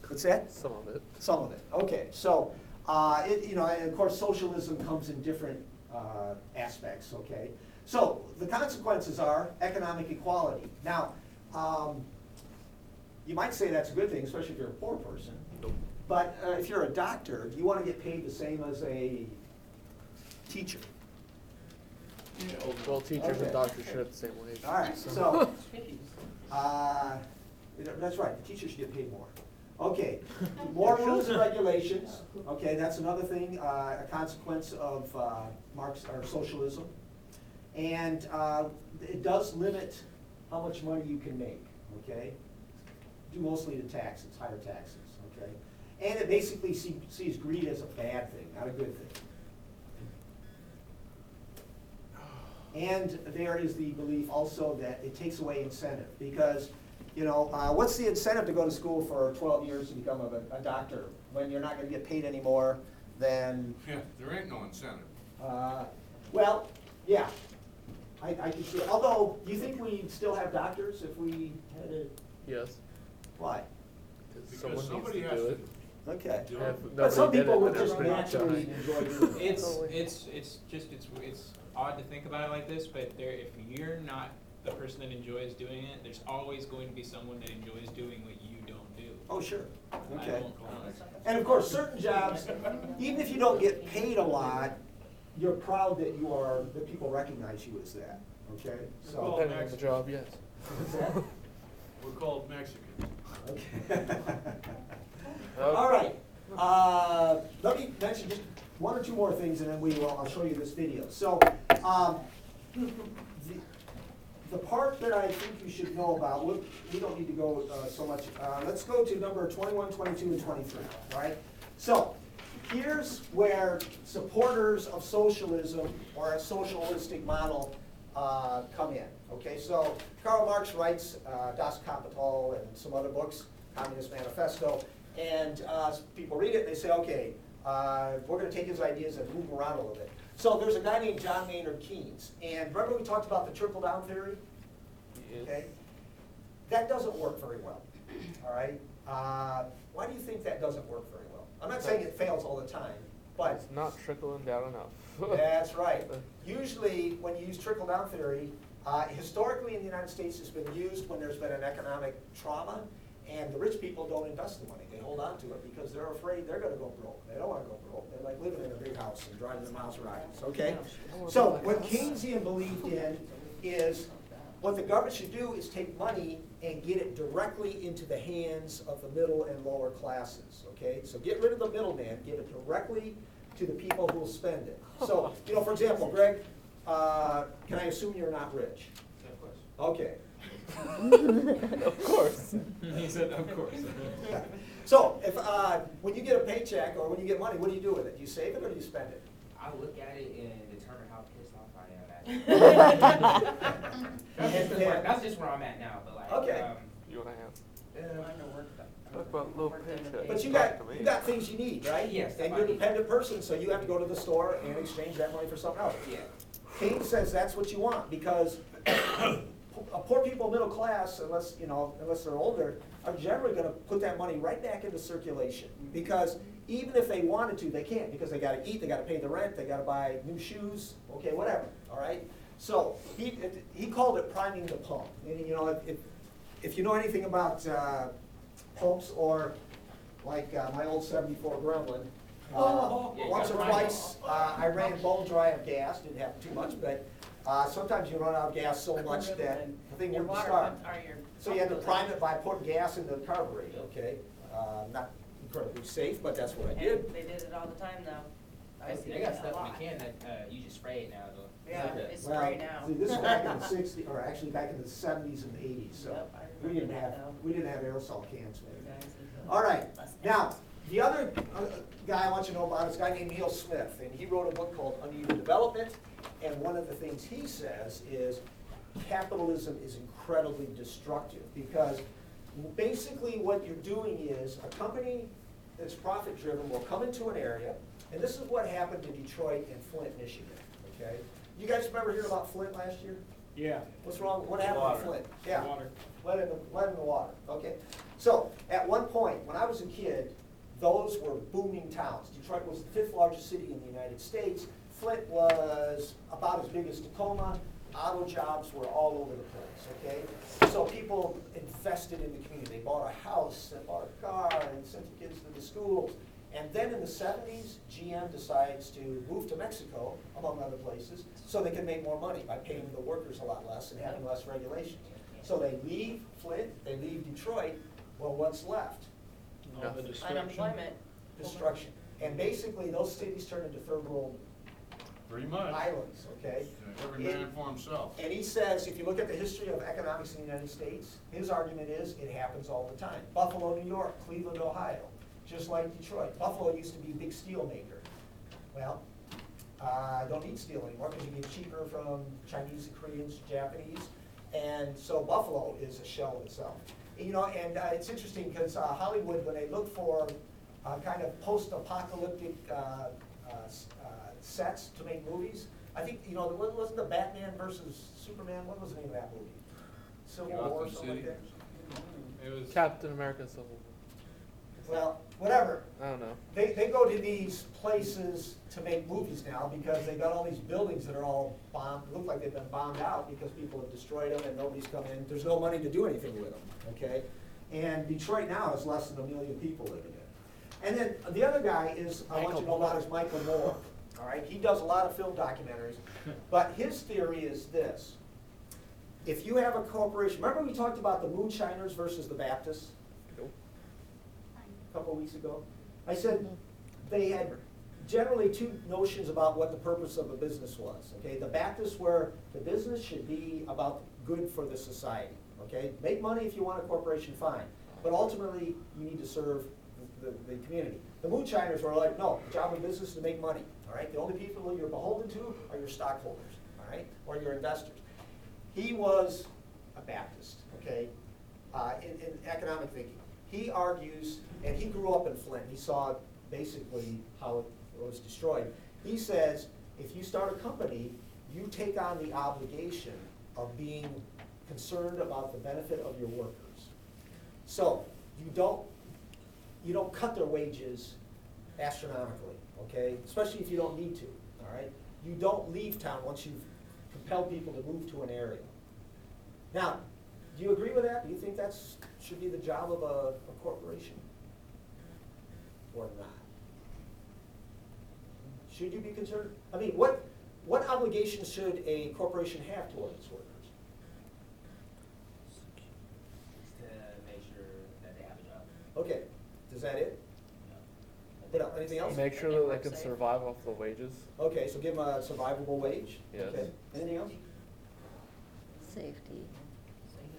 What's that? Some of it. Some of it. Okay. So, and of course, socialism comes in different aspects. Okay. So the consequences are economic equality. Now, you might say that's a good thing, especially if you're a poor person. Nope. But if you're a doctor, do you want to get paid the same as a teacher? Well, teachers Okay. and doctors should have the same wage. All right, so, that's right, the teachers should get paid more. Okay, more rules and regulations, okay, that's another thing, a consequence of Marx or socialism. And it does limit how much money you can make, okay? Due mostly to taxes, higher taxes, okay? And it basically sees greed as a bad thing, not a good thing. And there is the belief also that it takes away incentive, because, what's the incentive to go to school for 12 years to become a doctor when you're not gonna get paid anymore? then, Yeah, there ain't no incentive. well, yeah, I can see it. Although, do you think we'd still have doctors if we had a, Yes. why? Because Someone somebody needs has to do to it. Okay. do If it. But some nobody did people it, would then just everybody's naturally dying. enjoy doing it. It's odd to think about it like this, but if you're not the person that enjoys doing it, there's always going to be someone that enjoys doing what you don't do. Oh, sure, I okay. won't call it. And of course, certain jobs, even if you don't get paid a lot, you're proud that you are, that people recognize you as that, okay? So, Well, Depending on the job, yes. what's that? We're called Mexicans. Okay. Okay. All right, let me mention just one or two more things and then I'll show you this video. So, the part that I think you should know about, we don't need to go so much, let's go to number 21, 22, and 23, all right? So, here's where supporters of socialism or a socialistic model come in, okay? So, Karl Marx writes Das Kapital and some other books, Communist Manifesto, and people read it and they say, okay, we're gonna take his ideas and move them around a little bit. So there's a guy named John Maynard Keynes, and remember we talked about the trickle-down theory? Yes. Okay? That doesn't work very well, all right? Why do you think that doesn't work very well? I'm not saying it fails all the time, but It's not trickling down enough. that's right. Usually, when you use trickle-down theory, historically in the United States, it's been used when there's been an economic trauma, and the rich people don't invest the money. They hold on to it because they're afraid they're gonna go broke. They don't wanna go broke. They like living in a big house and driving the Maseratis, okay? So what Keynesian believed in is what the government should do is take money and get it directly into the hands of the middle and lower classes, okay? So get rid of the middleman, give it directly to the people who will spend it. So, you know, for example, Greg, can I assume you're not rich? Of course. Okay. Of course. He said, of course. So, if, when you get a paycheck or when you get money, what do you do with it? Do you save it or do you spend it? I look at it and determine how pissed off I am at it. That's just where I'm at now, but like, Okay. You wanna have, Talk talk about little paycheck. But you Talk got, to me. you got things you need, right? Yes, And I you're a need. dependent person, so you have to go to the store and exchange that money for something else. Yeah. Keynes says that's what you want, because poor people, middle class, unless, you know, unless they're older, are generally gonna put that money right back into circulation. Because even if they wanted to, they can't, because they gotta eat, they gotta pay the rent, they gotta buy new shoes, okay, whatever, all right? So, he called it priming the pump. And, you know, if you know anything about pumps, or like my old '74 Gremlin, Yeah, once or got twice, I ran bone dry of gas, didn't have too much, but sometimes you run out of gas so much that the thing Your wouldn't water start. pump or your So you had to pump prime goes it by putting gas in the carburetor, okay? Not incredibly safe, but that's what I out. did. And they did it all the time though. I see They it got a stuff in lot. the can that you just spray it now though. Yeah, Okay. it's Well, spray now. see, this is back in the '60s, or actually back in the '70s and '80s, so Yep, I we didn't remember have, that now. we didn't have aerosol cans maybe. Guys, it's, All right, less now, the other guy I want you to know about is a guy named Neil Smith, and he wrote a book called Uneven Development, and one of the things he says is capitalism is incredibly destructive, because basically what you're doing is a company that's profit-driven will come into an area, and this is what happened to Detroit and Flint, Michigan, okay? You guys remember hearing about Flint last year? Yeah. What's wrong, what happened Water. to Flint? Yeah. Water. Lead in the water, okay. So, at one point, when I was a kid, those were booming towns. Detroit was the 5th largest city in the United States. Flint was about as big as Tacoma. Auto jobs were all over the place, okay? So people invested in the community. They bought a house, they bought a car, and sent the kids to the schools. And then in the '70s, GM decides to move to Mexico, among other places, so they can make more money by paying the workers a lot less and having less regulations. So they leave Flint, they leave Detroit. Well, what's left? All the destruction. Unemployment. Destruction. And basically, those cities turn into third world Pretty much. islands, okay? Every man for himself. And he says, if you look at the history of economics in the United States, his argument is it happens all the time. Buffalo, New York, Cleveland, Ohio, just like Detroit. Buffalo used to be a big steel maker. Well, don't need steel anymore because you get cheaper from Chinese, Koreans, Japanese. And so Buffalo is a shell of itself. You know, and it's interesting because Hollywood, when they look for kind of post-apocalyptic sets to make movies. I think, you know, wasn't the Batman versus Superman, what was the name of that movie? Civil War or Gotham something like City. that? It was. Captain America Civil War. Well, whatever. I don't know. They go to these places to make movies now because they got all these buildings that are all bombed, look like they've been bombed out because people have destroyed them and nobody's come in. There's no money to do anything with them, okay? And Detroit now has less than 1 million people living in it. And then the other guy is, I want you to know about, is Michael Moore, all right? He does a lot of film documentaries, but his theory is this. If you have a corporation, remember we talked about the moonshiners versus the Baptists? A couple of weeks ago. I said they had generally two notions about what the purpose of a business was. Okay, the Baptists were the business should be about good for the society. Okay, make money if you want a corporation, fine, but ultimately you need to serve the community. The moonshiners were like, no, the job of business is to make money. All right, the only people you're beholden to are your stockholders. All right, or your investors. He was a Baptist. Okay, in economic thinking. He argues, and he grew up in Flint. He saw basically how it was destroyed. He says, if you start a company, you take on the obligation of being concerned about the benefit of your workers. So you don't cut their wages astronomically, okay? Especially if you don't need to, all right? You don't leave town once you've compelled people to move to an area. Now, do you agree with that? Do you think that should be the job of a corporation? Or not? Should you be concerned? I mean, what obligations should a corporation have towards its workers? To make sure that they have a job. Okay, is that it? No. Anything else? Make sure that they can survive off the wages. Okay, so give them a survivable wage? Yes. Okay. Anything else? Safety.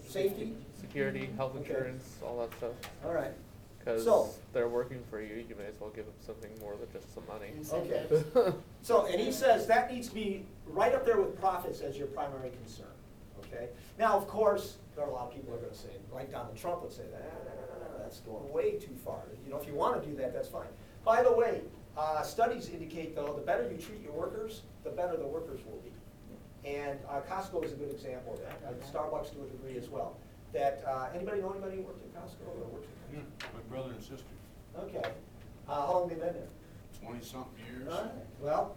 Safety? Security, health Okay. insurance, all that stuff. All right. Because So- they're working for you, you may as well give them something more than just some money. Okay. So, and he says that needs to be right up there with profits as your primary concern, okay? Now, of course, there are a lot of people who are gonna say, like Donald Trump would say, no, that's going way too far. You know, if you wanna do that, that's fine. By the way, studies indicate though, the better you treat your workers, the better the workers will be. And Costco is a good example of that. Starbucks to a degree as well. That, anybody know anybody who worked at Costco or works at Costco? Yeah, my brother and sister, Okay. How long have they been there? 20-something years. All right. Well,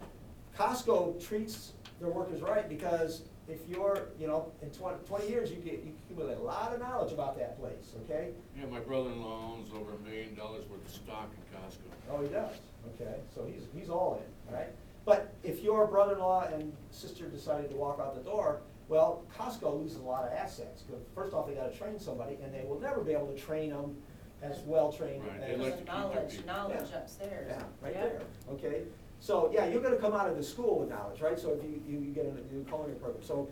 Costco treats their workers right because if you're, you know, in 20 years, you accumulate a lot of knowledge about that place, okay? Yeah, my brother-in-law owns over $1 million worth of stock in Costco. Oh, he does, okay, so he's all in, all right? But if your brother-in-law and sister decided to walk out the door, well, Costco loses a lot of assets. Because first off, they gotta train somebody, and they will never be able to train them as well-trained Right, they as. like to keep their Knowledge Yeah. upstairs. Yeah, right Yeah. there, okay? So, yeah, you're gonna come out of the school with knowledge, right? So if you get a culinary program, so,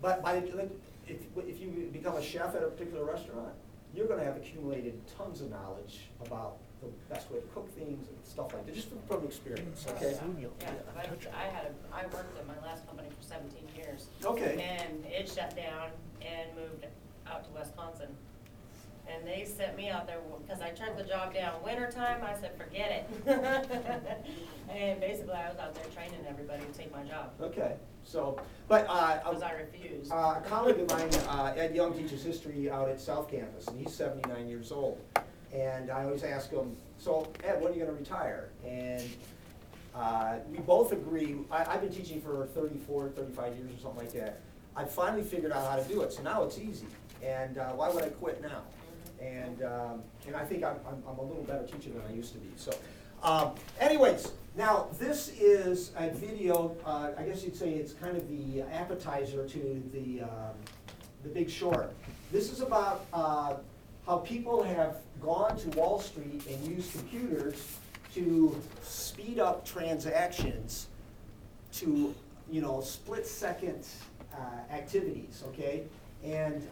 but if you become a chef at a particular restaurant, you're gonna have accumulated tons of knowledge about the best way to cook things and stuff like that, just from experience, okay? Yeah, I worked at my last company for 17 years. Okay. And it shut down and moved out to Wisconsin. And they sent me out there, because I turned the job down wintertime, I said, forget it. And basically, I was out there training everybody to take my job, Okay, so, but, because I refused. a colleague of mine, Ed Young, teaches history out at South Campus, and he's 79 years old. And I always ask him, so Ed, when are you gonna retire? And we both agree, I've been teaching for 34, 35 years or something like that. I finally figured out how to do it, so now it's easy. And why would I quit now? And I think I'm a little better teacher than I used to be, so. Anyways, now this is a video, I guess you'd say it's kind of the appetizer to the Big Short. This is about how people have gone to Wall Street and used computers to speed up transactions to, you know, split-second activities, okay? And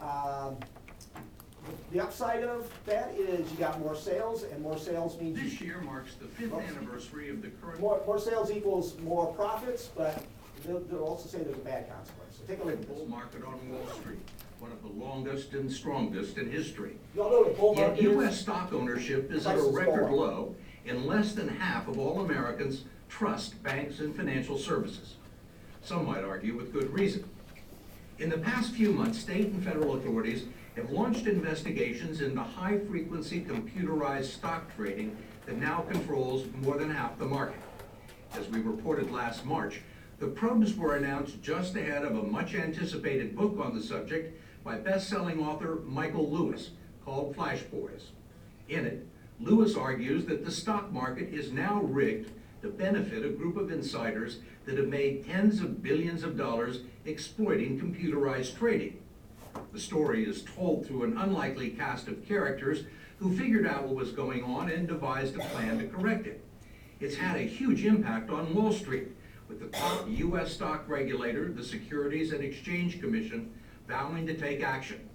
the upside of that is you got more sales, and more sales means This year marks the 5th anniversary of the current. more sales equals more profits, but they'll also say there's a bad consequence. So take a look at this. Bull market on Wall Street. one of the longest and strongest in history. Y'all know what a bull Yet market U.S. is? stock ownership is at a Prices go record up. low, and less than half of all Americans trust banks and financial services. Some might argue with good reason. In the past few months, state and federal authorities have launched investigations into high-frequency computerized stock trading that now controls more than half the market. As we reported last March, the probes were announced just ahead of a much-anticipated book on the subject by best-selling author Michael Lewis, called Flash Boys. In it, Lewis argues that the stock market is now rigged to benefit a group of insiders that have made tens of billions of dollars exploiting computerized trading. The story is told through an unlikely cast of characters who figured out what was going on and devised a plan to correct it. It's had a huge impact on Wall Street, with the top U.S. stock regulator, the Securities and Exchange Commission, vowing to take action.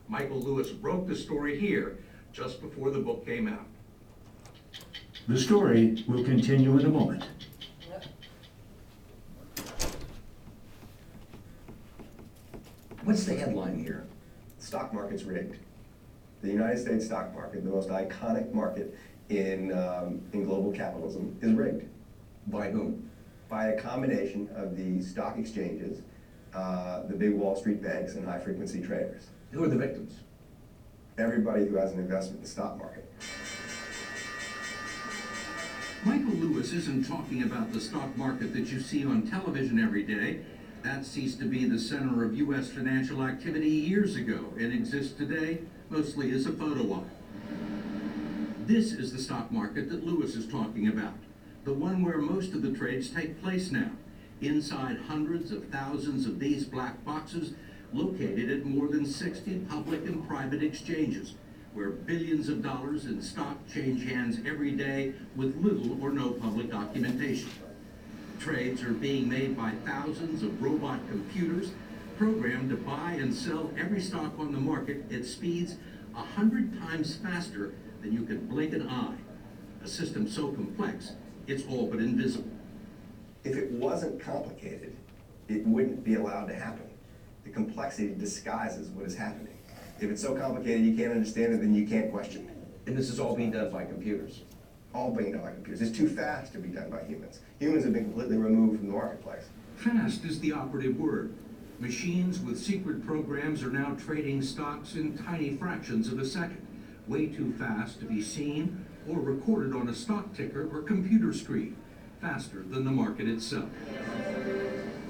Michael Lewis broke the story here just before the book came out. The story will continue in a moment. What's the headline here? Stock market's rigged. The United States stock market, the most iconic market in global capitalism, is rigged. By whom? By a combination of the stock exchanges, the big Wall Street banks, and high-frequency traders. Who are the victims? Everybody who has an investment in the stock market. Michael Lewis isn't talking about the stock market that you see on television every day. That ceased to be the center of U.S. financial activity years ago and exists today mostly as a photo op. This is the stock market that Lewis is talking about, the one where most of the trades take place now, inside hundreds of thousands of these black boxes located at more than 60 public and private exchanges, where billions of dollars in stock change hands every day with little or no public documentation. Trades are being made by thousands of robot computers programmed to buy and sell every stock on the market at speeds 100 times faster than you can blink an eye. A system so complex, it's all but invisible. If it wasn't complicated, it wouldn't be allowed to happen. The complexity disguises what is happening. If it's so complicated you can't understand it, then you can't question it. And this is all being done by computers. All being done by computers. It's too fast to be done by humans. Humans have been completely removed from the marketplace. Fast is the operative word. Machines with secret programs are now trading stocks in tiny fractions of a second, way too fast to be seen or recorded on a stock ticker or computer screen, faster than the market itself.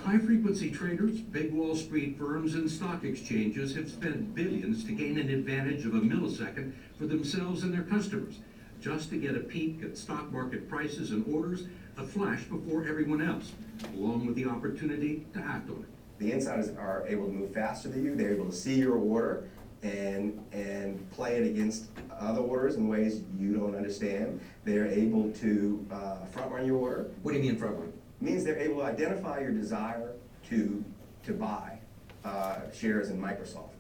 High-frequency traders, big Wall Street firms, and stock exchanges have spent billions to gain an advantage of a millisecond for themselves and their customers, just to get a peek at stock market prices and orders, a flash before everyone else, along with the opportunity to act on it. The insiders are able to move faster than you. They're able to see your order and play it against other orders in ways you don't understand. They're able to front run your order. What do you mean front run? It means they're able to identify your desire to buy shares in Microsoft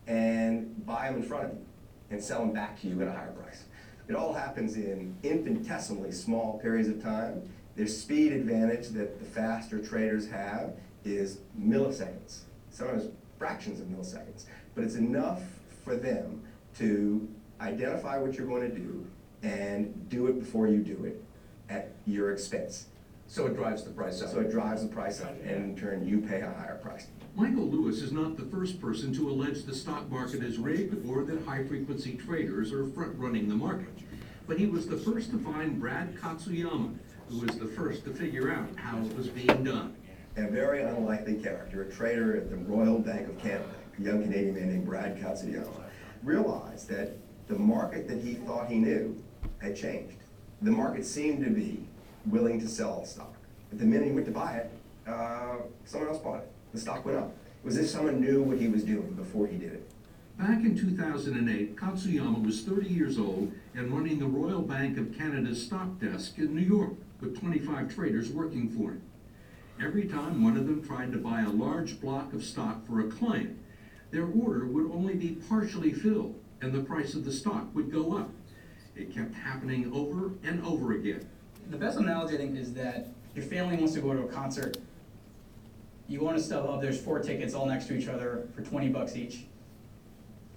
and buy them in front of you and sell them back to you at a higher price. It all happens in infinitesimally small periods of time. Their speed advantage that the faster traders have is milliseconds, sometimes fractions of milliseconds. But it's enough for them to identify what you're going to do and do it before you do it at your expense. So it drives the price up. So it drives the price up, and in turn you pay a higher price. Michael Lewis is not the first person to allege the stock market is rigged or that high-frequency traders are front-running the market. But he was the first to find Brad Katsuyama, who was the first to figure out how it was being done. A very unlikely character, a trader at the Royal Bank of Canada, a young Canadian man named Brad Katsuyama, realized that the market that he thought he knew had changed. The market seemed to be willing to sell stock. But the minute he went to buy it, someone else bought it. The stock went up. It was as if someone knew what he was doing before he did it. Back in 2008, Katsuyama was 30 years old and running the Royal Bank of Canada's stock desk in New York with 25 traders working for him. Every time one of them tried to buy a large block of stock for a client, their order would only be partially filled and the price of the stock would go up. It kept happening over and over again. The best analogy, I think, is that your family wants to go to a concert. You go on a StubHub, there's 4 tickets all next to each other for $20 each.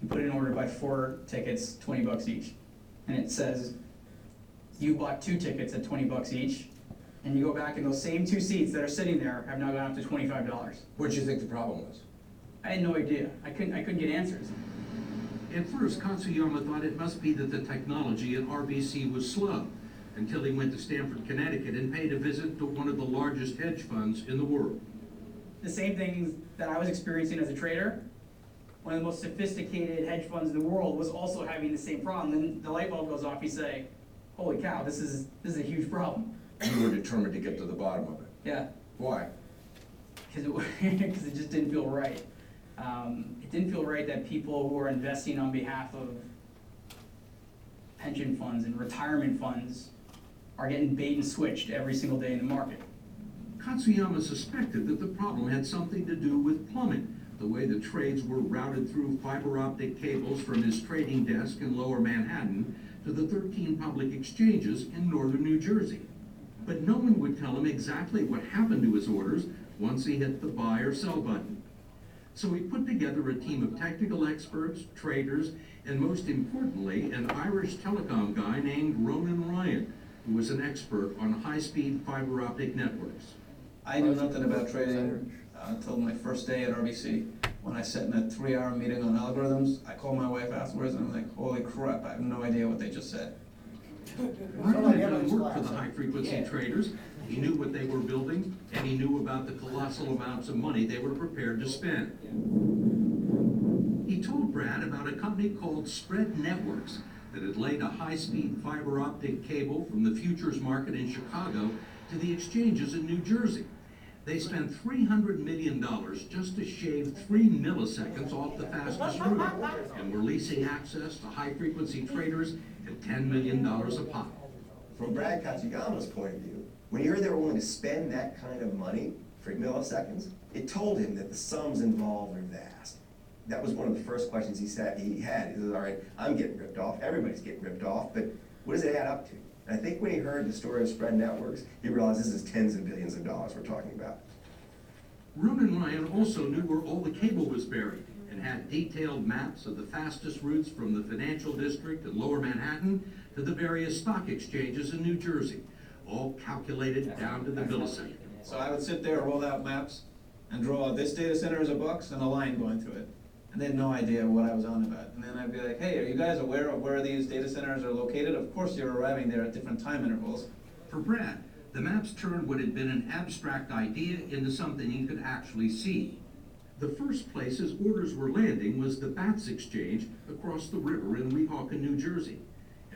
you put in an order to buy 4 tickets, $20 each. And it says, you bought 2 tickets at $20 each, and you go back and those same 2 seats that are sitting there have now gone up to $25. What did you think the problem was? I had no idea. I couldn't get answers. At first, Katsuyama thought it must be that the technology at RBC was slow, until he went to Stamford, Connecticut and paid a visit to one of the largest hedge funds in the world. The same things that I was experiencing as a trader, one of the most sophisticated hedge funds in the world was also having the same problem. Then the light bulb goes off, you say, holy cow, this is a huge problem. You were determined to get to the bottom of it. Yeah. Why? Because it just didn't feel right. It didn't feel right that people who are investing on behalf of pension funds and retirement funds are getting bait and switched every single day in the market. Katsuyama suspected that the problem had something to do with plumbing, the way the trades were routed through fiber optic cables from his trading desk in Lower Manhattan to the 13 public exchanges in northern New Jersey. But no one would tell him exactly what happened to his orders once he hit the buy or sell button. So he put together a team of technical experts, traders, and most importantly, an Irish telecom guy named Ronan Ryan, who was an expert on high-speed fiber optic networks. I knew nothing about trading until my first day at RBC. When I sat in a 3-hour meeting on algorithms, I called my wife afterwards and I'm like, holy crap, I have no idea what they just said. Ryan had done work for the high-frequency traders. He knew what they were building, and he knew about the colossal amounts of money they were prepared to spend. He told Brad about a company called Spread Networks that had laid a high-speed fiber optic cable from the futures market in Chicago to the exchanges in New Jersey. They spent $300 million just to shave 3 milliseconds off the fastest route, and were leasing access to high-frequency traders at $10 million a pop. From Brad Katsuyama's point of view, when he heard they were willing to spend that kind of money for milliseconds, it told him that the sums involved are vast. That was one of the first questions he had. He said, all right, I'm getting ripped off, everybody's getting ripped off, but what does it add up to? And I think when he heard the story of Spread Networks, he realized this is tens of billions of dollars we're talking about. Ronan Ryan also knew where all the cable was buried and had detailed maps of the fastest routes from the financial district in Lower Manhattan to the various stock exchanges in New Jersey, all calculated down to the millisecond. So I would sit there, roll out maps, and draw this data center as a box and a line going through it. And they had no idea what I was on about. And then I'd be like, hey, are you guys aware of where these data centers are located? Of course you're arriving there at different time intervals. For Brad, the maps turned what had been an abstract idea into something he could actually see. The first place his orders were landing was the BATS exchange across the river in Weehawken, New Jersey.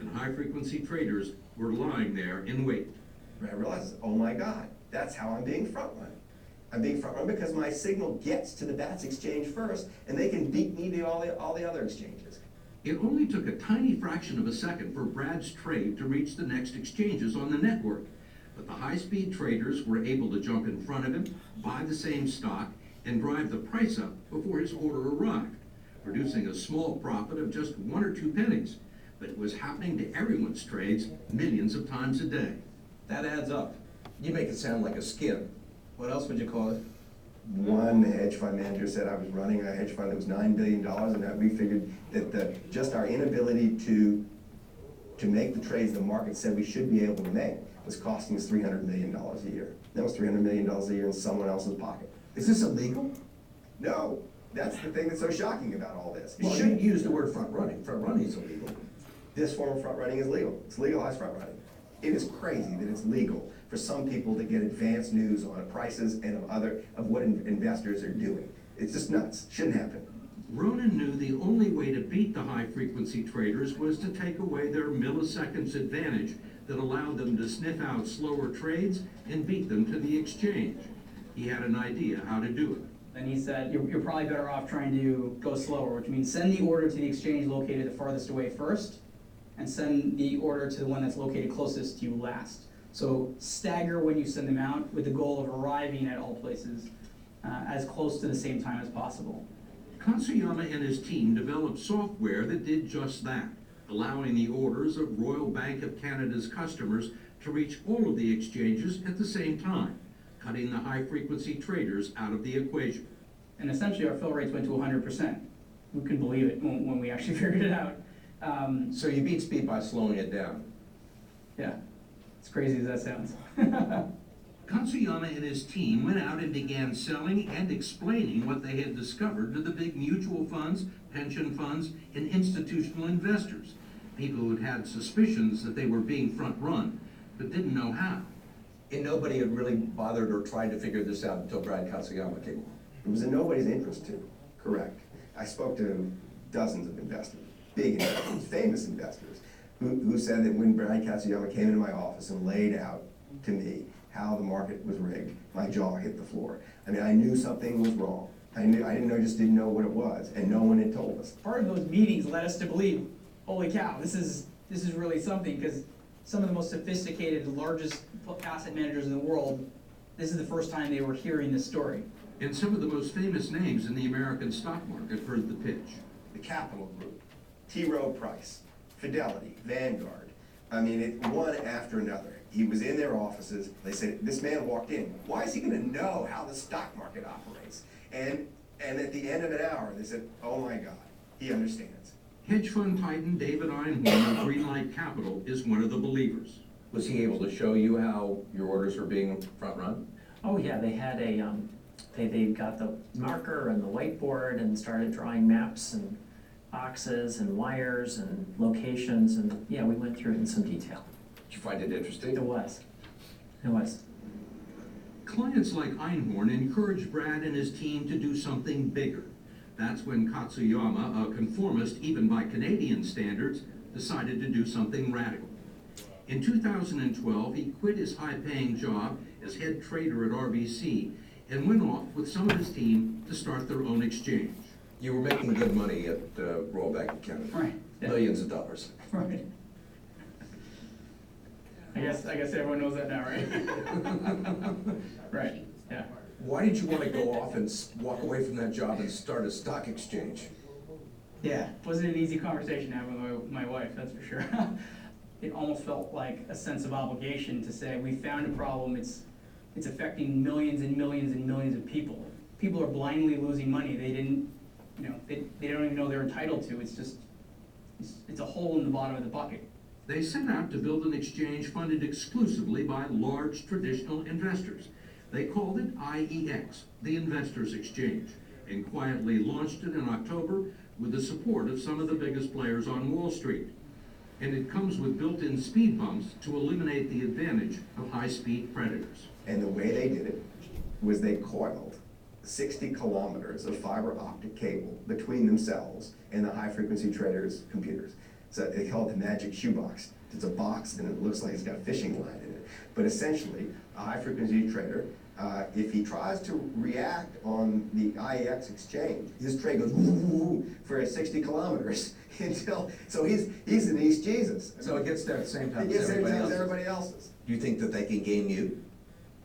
And high-frequency traders were lying there in wait. Brad realizes, oh my God, that's how I'm being front-run. I'm being front-run because my signal gets to the BATS exchange first, and they can beat me to all the other exchanges. It only took a tiny fraction of a second for Brad's trade to reach the next exchanges on the network. But the high-speed traders were able to jump in front of him, buy the same stock, and drive the price up before his order arrived, producing a small profit of just 1 or 2 pennies. But it was happening to everyone's trades millions of times a day. That adds up. You make it sound like a skim. What else would you call it? One hedge fund manager said I was running a hedge fund that was $9 billion, and that we figured that just our inability to make the trades the market said we should be able to make was costing us $300 million a year. That was $300 million a year in someone else's pocket. Is this illegal? No, that's the thing that's so shocking about all this. Well, you shouldn't use the word front running. Front running is illegal. This form of front running is legal. It's legalized front running. It is crazy that it's legal for some people to get advanced news on prices and of what investors are doing. It's just nuts. Shouldn't happen. Ronan knew the only way to beat the high-frequency traders was to take away their milliseconds advantage that allowed them to sniff out slower trades and beat them to the exchange. He had an idea how to do it. And he said, you're probably better off trying to go slower, which means send the order to the exchange located the farthest away first, and send the order to the one that's located closest to you last. So stagger when you send them out with the goal of arriving at all places as close to the same time as possible. Katsuyama and his team developed software that did just that, allowing the orders of Royal Bank of Canada's customers to reach all of the exchanges at the same time, cutting the high-frequency traders out of the equation. And essentially our fill rates went to 100%. we couldn't believe it when we actually figured it out. So you beat speed by slowing it down. Yeah, as crazy as that sounds. Katsuyama and his team went out and began selling and explaining what they had discovered to the big mutual funds, pension funds, and institutional investors, people who had had suspicions that they were being front-run, but didn't know how. And nobody had really bothered or tried to figure this out until Brad Katsuyama came along. It was in nobody's interest to, correct. I spoke to dozens of investors, big investors, famous investors, who said that when Brad Katsuyama came into my office and laid out to me how the market was rigged, my jaw hit the floor. I mean, I knew something was wrong. I just didn't know what it was, and no one had told us. Part of those meetings led us to believe, holy cow, this is really something, because some of the most sophisticated, largest asset managers in the world, this is the first time they were hearing this story. And some of the most famous names in the American stock market heard the pitch. The Capital Group, T. Rowe Price, Fidelity, Vanguard. I mean, one after another. He was in their offices. They said, this man walked in. Why is he going to know how the stock market operates? And at the end of an hour, they said, oh my God, he understands. Hedge fund titan David Einhorn of Greenlight Capital is one of the believers. Was he able to show you how your orders were being front-run? Oh yeah, they had they got the marker and the whiteboard and started drawing maps and boxes and wires and locations, and yeah, we went through it in some detail. Did you find it interesting? It was. It was. Clients like Einhorn encouraged Brad and his team to do something bigger. That's when Katsuyama, a conformist even by Canadian standards, decided to do something radical. In 2012, he quit his high-paying job as head trader at RBC and went off with some of his team to start their own exchange. You were making good money at Royal Bank of Canada. Right. Yeah. Millions of dollars. Right. I guess everyone knows that now, right? Right, yeah. Why did you want to go off and walk away from that job and start a stock exchange? Yeah, wasn't an easy conversation to have with my wife, that's for sure. It almost felt like a sense of obligation to say, we found a problem, it's affecting millions and millions and millions of people. People are blindly losing money they didn't, they don't even know they're entitled to. It's just, it's a hole in the bottom of the bucket. They set out to build an exchange funded exclusively by large traditional investors. They called it IEX, the Investors Exchange, and quietly launched it in October with the support of some of the biggest players on Wall Street. And it comes with built-in speed bumps to eliminate the advantage of high-speed predators. And the way they did it was they coiled 60 kilometers of fiber optic cable between themselves and the high-frequency traders' computers. So they call it the magic shoebox. It's a box and it looks like it's got a fishing line in it. But essentially, a high-frequency trader, if he tries to react on the IEX exchange, his trade goes woo for 60 kilometers so he's an East Jesus. So it gets there at the same time It gets as there everybody as else. everybody else's. Do you think that they can game you?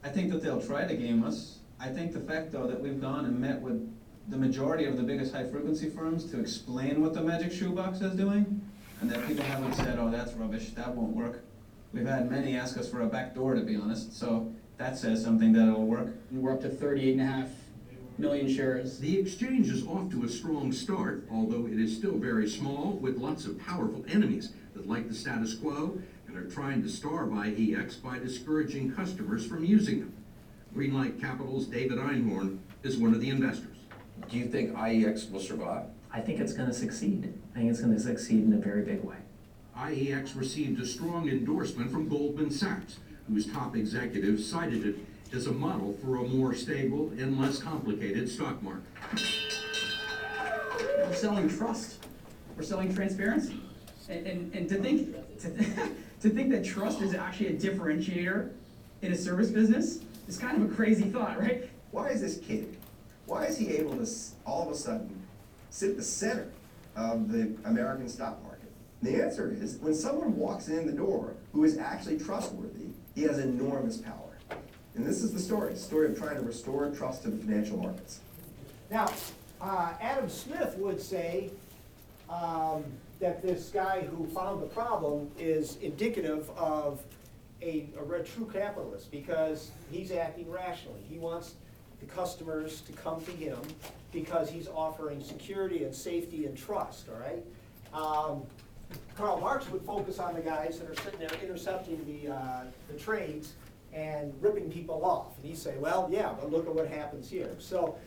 I think that they'll try to game us. I think the fact, though, that we've gone and met with the majority of the biggest high-frequency firms to explain what the magic shoebox is doing, and that people haven't said, oh, that's rubbish, that won't work. We've had many ask us for a back door, to be honest, so that says something that it'll work. We're up to 38.5 million shares. The exchange is off to a strong start, although it is still very small, with lots of powerful enemies that like the status quo and are trying to starve IEX by discouraging customers from using them. Greenlight Capital's David Einhorn is one of the investors. Do you think IEX will survive? I think it's going to succeed. I think it's going to succeed in a very big way. IEX received a strong endorsement from Goldman Sachs, whose top executives cited it as a model for a more stable and less complicated stock market. We're selling trust. We're selling transparency. And to think that trust is actually a differentiator in a service business is kind of a crazy thought, right? Why is this kid, why is he able to all of a sudden sit at the center of the American stock market? The answer is, when someone walks in the door who is actually trustworthy, he has enormous power. And this is the story of trying to restore trust to the financial markets. Now, Adam Smith would say that this guy who found the problem is indicative of a true capitalist, because he's acting rationally. He wants the customers to come to him because he's offering security and safety and trust, all right? Karl Marx would focus on the guys that are sitting there intercepting the trains and ripping people off. And he'd say, well, yeah, but look at what happens here. So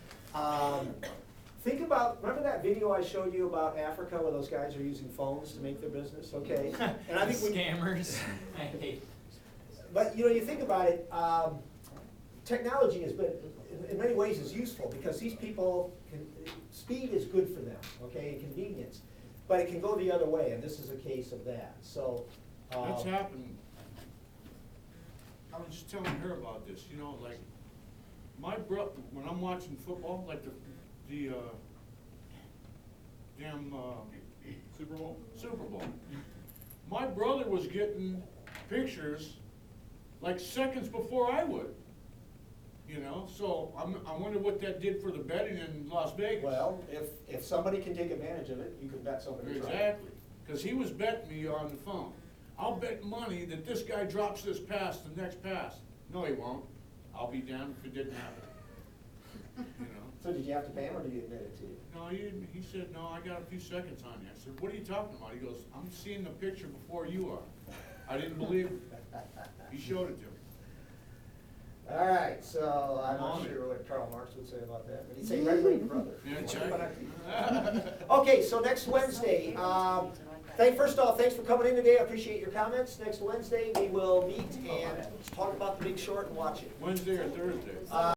think about, remember that video I showed you about Africa where those guys are using phones to make their business? Okay. And I think Scammers. I hate. But you know, you think about it, technology has been, in many ways, is useful because these people, speed is good for them, okay, and convenience. But it can go the other way, and this is a case of that. So That's happened. I was just telling her about this, you know, like, my when I'm watching football, like the damn Super Bowl? Super Bowl, my brother was getting pictures like seconds before I would. You know, so I wonder what that did for the betting in Las Vegas. well, if somebody can take advantage of it, you can bet somebody's right. Exactly, because he was betting me on the phone. I'll bet money that this guy drops this pass, the next pass. No, he won't. I'll be damned if it didn't happen. You know. So did you have to pay him, or did he admit it to you? No, he said, no, I got a few seconds on you. I said, what are you talking about? He goes, I'm seeing the picture before you are. I didn't believe it. He showed it to me. All right, so I'm I'm on not it. sure what Karl Marx would say about that, but he'd say right wing brother. Yeah, check. Okay, so next Wednesday, first off, thanks for coming in today. I appreciate your comments. Next Wednesday, we will meet and talk about The Big Short and watch it. Wednesday or Thursday?